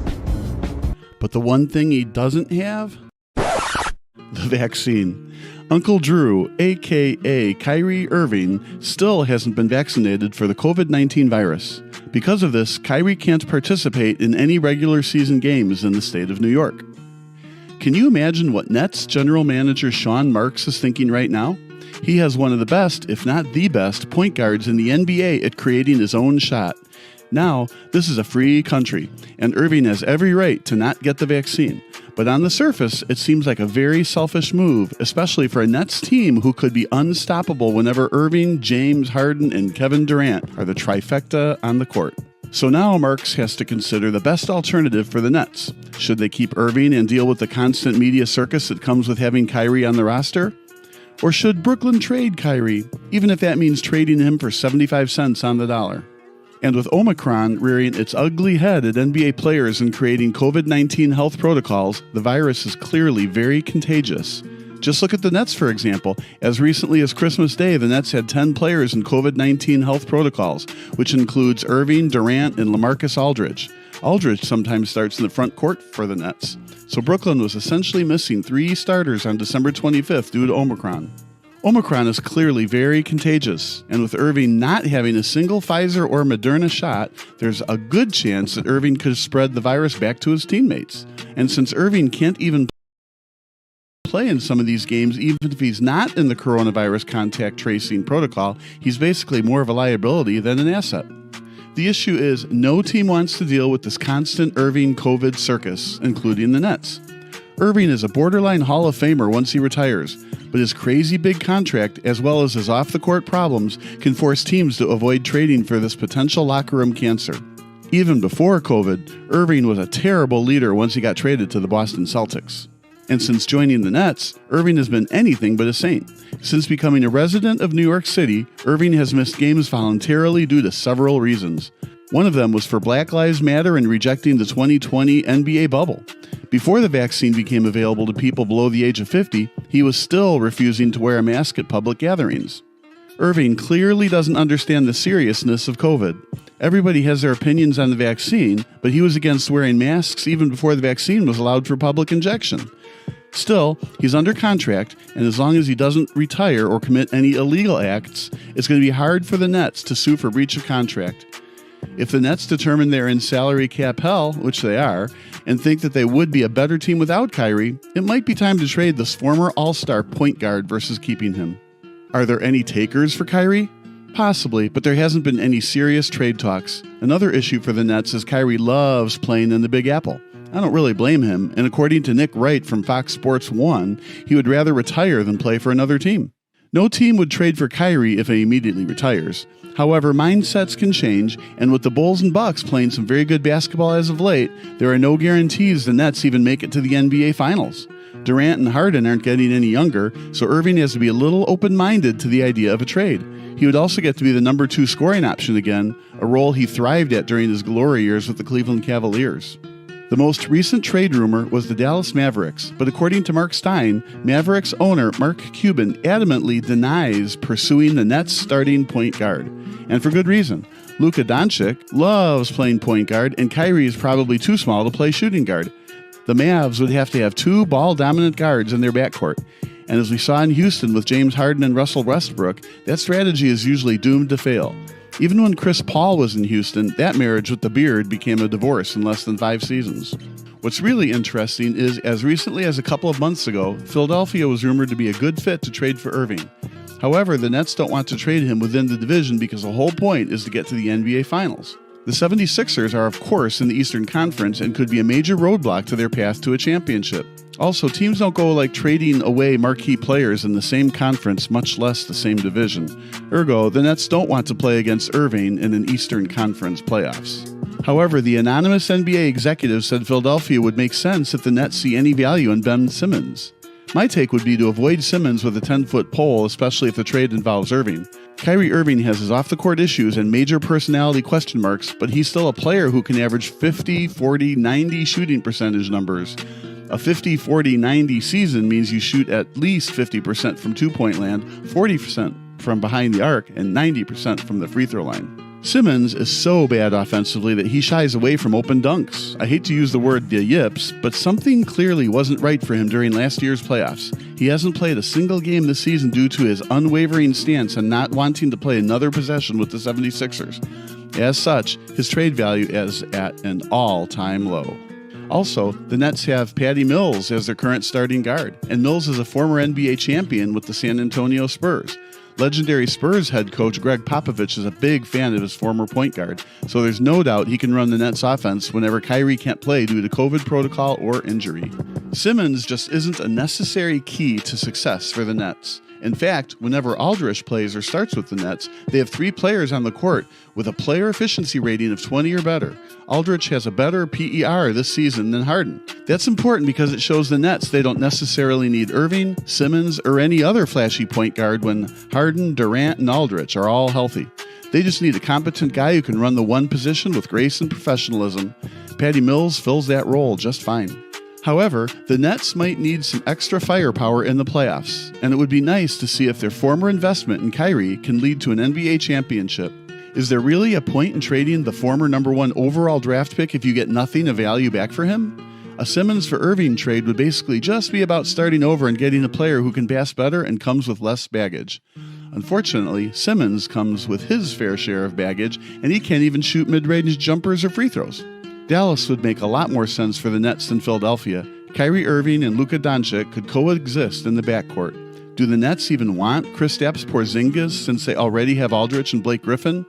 But the one thing he doesn't have? The vaccine. Uncle Drew, a.k.a. Kyrie Irving, still hasn't been vaccinated for the COVID-19 virus. Because of this, Kyrie can't participate in any regular season games in the state of New York. Can you imagine what Nets general manager Sean Marks is thinking right now? He has one of the best, if not the best, point guards in the NBA at creating his own shot. Now, this is a free country, and Irving has every right to not get the vaccine. But on the surface, it seems like a very selfish move, especially for a Nets team who could be unstoppable whenever Irving, James Harden, and Kevin Durant are the trifecta on the court. So now Marks has to consider the best alternative for the Nets. Should they keep Irving and deal with the constant media circus that comes with having Kyrie on the roster? Or should Brooklyn trade Kyrie, even if that means trading him for 75 cents on the dollar? And with Omicron rearing its ugly head at NBA players and creating COVID-19 health protocols, the virus is clearly very contagious. Just look at the Nets, for example. As recently as Christmas Day, the Nets had 10 players in COVID-19 health protocols, which includes Irving, Durant, and LaMarcus Aldridge. Aldridge sometimes starts in the front court for the Nets. So Brooklyn was essentially missing 3 starters on December 25th due to Omicron. Omicron is clearly very contagious, and with Irving not having a single Pfizer or Moderna shot, there's a good chance that Irving could spread the virus back to his teammates. And since Irving can't even play in some of these games, even if he's not in the coronavirus contact tracing protocol, he's basically more of a liability than an asset. The issue is no team wants to deal with this constant Irving COVID circus, including the Nets. Irving is a borderline Hall of Famer once he retires, but his crazy big contract, as well as his off-the-court problems, can force teams to avoid trading for this potential locker room cancer. Even before COVID, Irving was a terrible leader once he got traded to the Boston Celtics. And since joining the Nets, Irving has been anything but a saint. Since becoming a resident of New York City, Irving has missed games voluntarily due to several reasons. One of them was for Black Lives Matter and rejecting the 2020 NBA bubble. Before the vaccine became available to people below the age of 50, he was still refusing to wear a mask at public gatherings. Irving clearly doesn't understand the seriousness of COVID. Everybody has their opinions on the vaccine, but he was against wearing masks even before the vaccine was allowed for public injection. Still, he's under contract, and as long as he doesn't retire or commit any illegal acts, it's going to be hard for the Nets to sue for breach of contract. If the Nets determine they're in salary cap hell, which they are, and think that they would be a better team without Kyrie, it might be time to trade this former all-star point guard versus keeping him. Are there any takers for Kyrie? Possibly, but there hasn't been any serious trade talks. Another issue for the Nets is Kyrie loves playing in the Big Apple. I don't really blame him, and according to Nick Wright from Fox Sports 1, he would rather retire than play for another team. No team would trade for Kyrie if he immediately retires. However, mindsets can change, and with the Bulls and Bucks playing some very good basketball as of late, there are no guarantees the Nets even make it to the NBA Finals. Durant and Harden aren't getting any younger, so Irving has to be a little open-minded to the idea of a trade. He would also get to be the number 2 scoring option again, a role he thrived at during his glory years with the Cleveland Cavaliers. The most recent trade rumor was the Dallas Mavericks, but according to Mark Stein, Mavericks owner Mark Cuban adamantly denies pursuing the Nets starting point guard. And for good reason. Luka Doncic loves playing point guard, and Kyrie is probably too small to play shooting guard. The Mavs would have to have 2 ball-dominant guards in their backcourt. And as we saw in Houston with James Harden and Russell Westbrook, that strategy is usually doomed to fail. Even when Chris Paul was in Houston, that marriage with the beard became a divorce in less than 5 seasons. What's really interesting is, as recently as a couple of months ago, Philadelphia was rumored to be a good fit to trade for Irving. However, the Nets don't want to trade him within the division because the whole point is to get to the NBA Finals. The 76ers are, of course, in the Eastern Conference and could be a major roadblock to their path to a championship. Also, teams don't go like trading away marquee players in the same conference, much less the same division. Ergo, the Nets don't want to play against Irving in an Eastern Conference playoffs. However, the anonymous NBA executive said Philadelphia would make sense if the Nets see any value in Ben Simmons. My take would be to avoid Simmons with a 10-foot pole, especially if the trade involves Irving. Kyrie Irving has his off-the-court issues and major personality question marks, but he's still a player who can average 50, 40, 90 shooting percentage numbers. A 50, 40, 90 season means you shoot at least 50% from two-point land, 40% from behind the arc, and 90% from the free throw line. Simmons is so bad offensively that he shies away from open dunks. I hate to use the word the yips, but something clearly wasn't right for him during last year's playoffs. He hasn't played a single game this season due to his unwavering stance and not wanting to play another possession with the 76ers. As such, his trade value is at an all-time low. Also, the Nets have Patty Mills as their current starting guard, and Mills is a former NBA champion with the San Antonio Spurs. Legendary Spurs head coach Greg Popovich is a big fan of his former point guard, so there's no doubt he can run the Nets offense whenever Kyrie can't play due to COVID protocol or injury. Simmons just isn't a necessary key to success for the Nets. In fact, whenever Aldridge plays or starts with the Nets, they have 3 players on the court with a player efficiency rating of 20 or better. Aldridge has a better PER this season than Harden. That's important because it shows the Nets they don't necessarily need Irving, Simmons, or any other flashy point guard when Harden, Durant, and Aldridge are all healthy. They just need a competent guy who can run the one position with grace and professionalism. Patty Mills fills that role just fine. However, the Nets might need some extra firepower in the playoffs, and it would be nice to see if their former investment in Kyrie can lead to an NBA championship. Is there really a point in trading the former number 1 overall draft pick if you get nothing of value back for him? A Simmons for Irving trade would basically just be about starting over and getting a player who can pass better and comes with less baggage. Unfortunately, Simmons comes with his fair share of baggage, and he can't even shoot mid-range jumpers or free throws. Dallas would make a lot more sense for the Nets than Philadelphia. Kyrie Irving and Luka Doncic could coexist in the backcourt. Do the Nets even want Kristaps Porzingis since they already have Aldridge and Blake Griffin?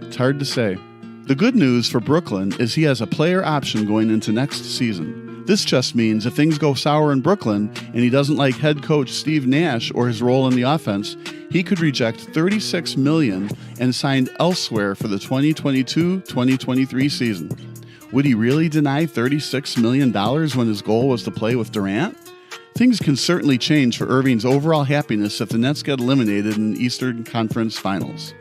It's hard to say. The good news for Brooklyn is he has a player option going into next season. This just means if things go sour in Brooklyn and he doesn't like head coach Steve Nash or his role in the offense, he could reject $36 million and sign elsewhere for the 2022-2023 season. Would he really deny $36 million when his goal was to play with Durant? Things can certainly change for Irving's overall happiness if the Nets get eliminated in the Eastern Conference Finals.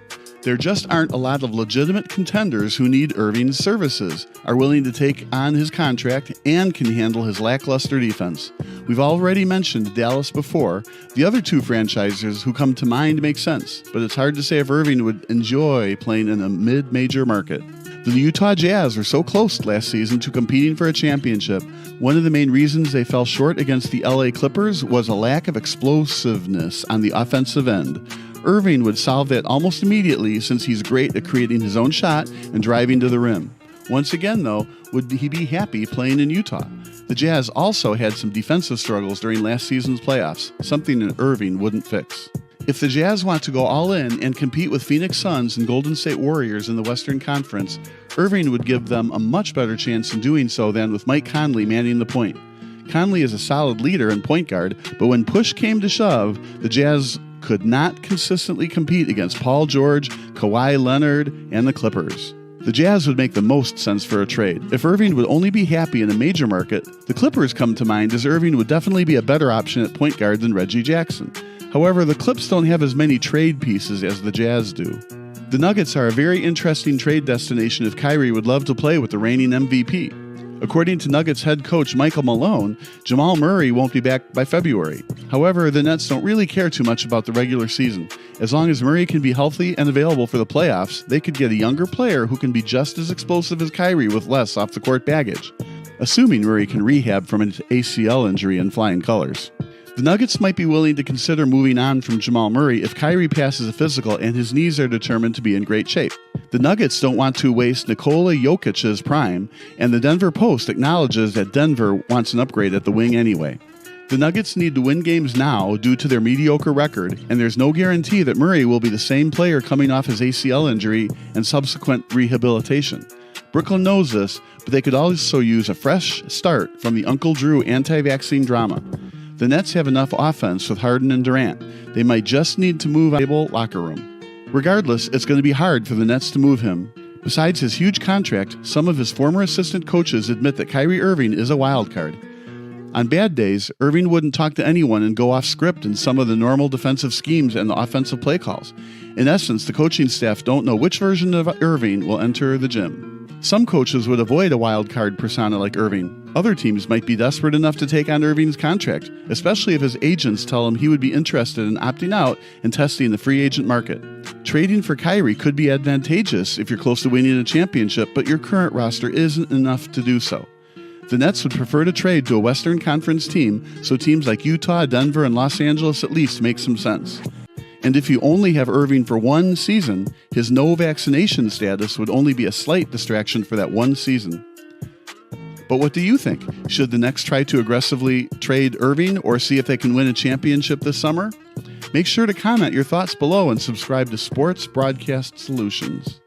There just aren't a lot of legitimate contenders who need Irving's services, are willing to take on his contract, and can handle his lackluster defense. We've already mentioned Dallas before. The other two franchises who come to mind make sense, but it's hard to say if Irving would enjoy playing in a mid-major market. The Utah Jazz were so close last season to competing for a championship. One of the main reasons they fell short against the LA Clippers was a lack of explosiveness on the offensive end. Irving would solve that almost immediately, since he's great at creating his own shot and driving to the rim. Once again, though, would he be happy playing in Utah? The Jazz also had some defensive struggles during last season's playoffs, something that Irving wouldn't fix. If the Jazz want to go all in and compete with Phoenix Suns and Golden State Warriors in the Western Conference, Irving would give them a much better chance in doing so than with Mike Conley manning the point. Conley is a solid leader and point guard, but when push came to shove, the Jazz could not consistently compete against Paul George, Kawhi Leonard, and the Clippers. The Jazz would make the most sense for a trade. If Irving would only be happy in a major market, the Clippers come to mind, as Irving would definitely be a better option at point guard than Reggie Jackson. However, the Clips don't have as many trade pieces as the Jazz do. The Nuggets are a very interesting trade destination if Kyrie would love to play with the reigning MVP. According to Nuggets head coach Michael Malone, Jamal Murray won't be back by February. However, the Nets don't really care too much about the regular season. As long as Murray can be healthy and available for the playoffs, they could get a younger player who can be just as explosive as Kyrie with less off-the-court baggage, assuming Murray can rehab from an ACL injury in flying colors. The Nuggets might be willing to consider moving on from Jamal Murray if Kyrie passes a physical and his knees are determined to be in great shape. The Nuggets don't want to waste Nikola Jokic's prime, and the Denver Post acknowledges that Denver wants an upgrade at the wing anyway. The Nuggets need to win games now due to their mediocre record, and there's no guarantee that Murray will be the same player coming off his ACL injury and subsequent rehabilitation. Brooklyn knows this, but they could also use a fresh start from the Uncle Drew anti-vaccine drama. The Nets have enough offense with Harden and Durant. They might just need to move out of the locker room. Regardless, it's going to be hard for the Nets to move him. Besides his huge contract, some of his former assistant coaches admit that Kyrie Irving is a wild card. On bad days, Irving wouldn't talk to anyone and go off script in some of the normal defensive schemes and the offensive play calls. In essence, the coaching staff don't know which version of Irving will enter the gym. Some coaches would avoid a wild card persona like Irving. Other teams might be desperate enough to take on Irving's contract, especially if his agents tell him he would be interested in opting out and testing the free agent market. Trading for Kyrie could be advantageous if you're close to winning a championship, but your current roster isn't enough to do so. The Nets would prefer to trade to a Western Conference team, so teams like Utah, Denver, and Los Angeles at least make some sense. And if you only have Irving for one season, his no vaccination status would only be a slight distraction for that one season. But what do you think? Should the Knicks try to aggressively trade Irving or see if they can win a championship this summer? Make sure to comment your thoughts below and subscribe to Sports Broadcast Solutions.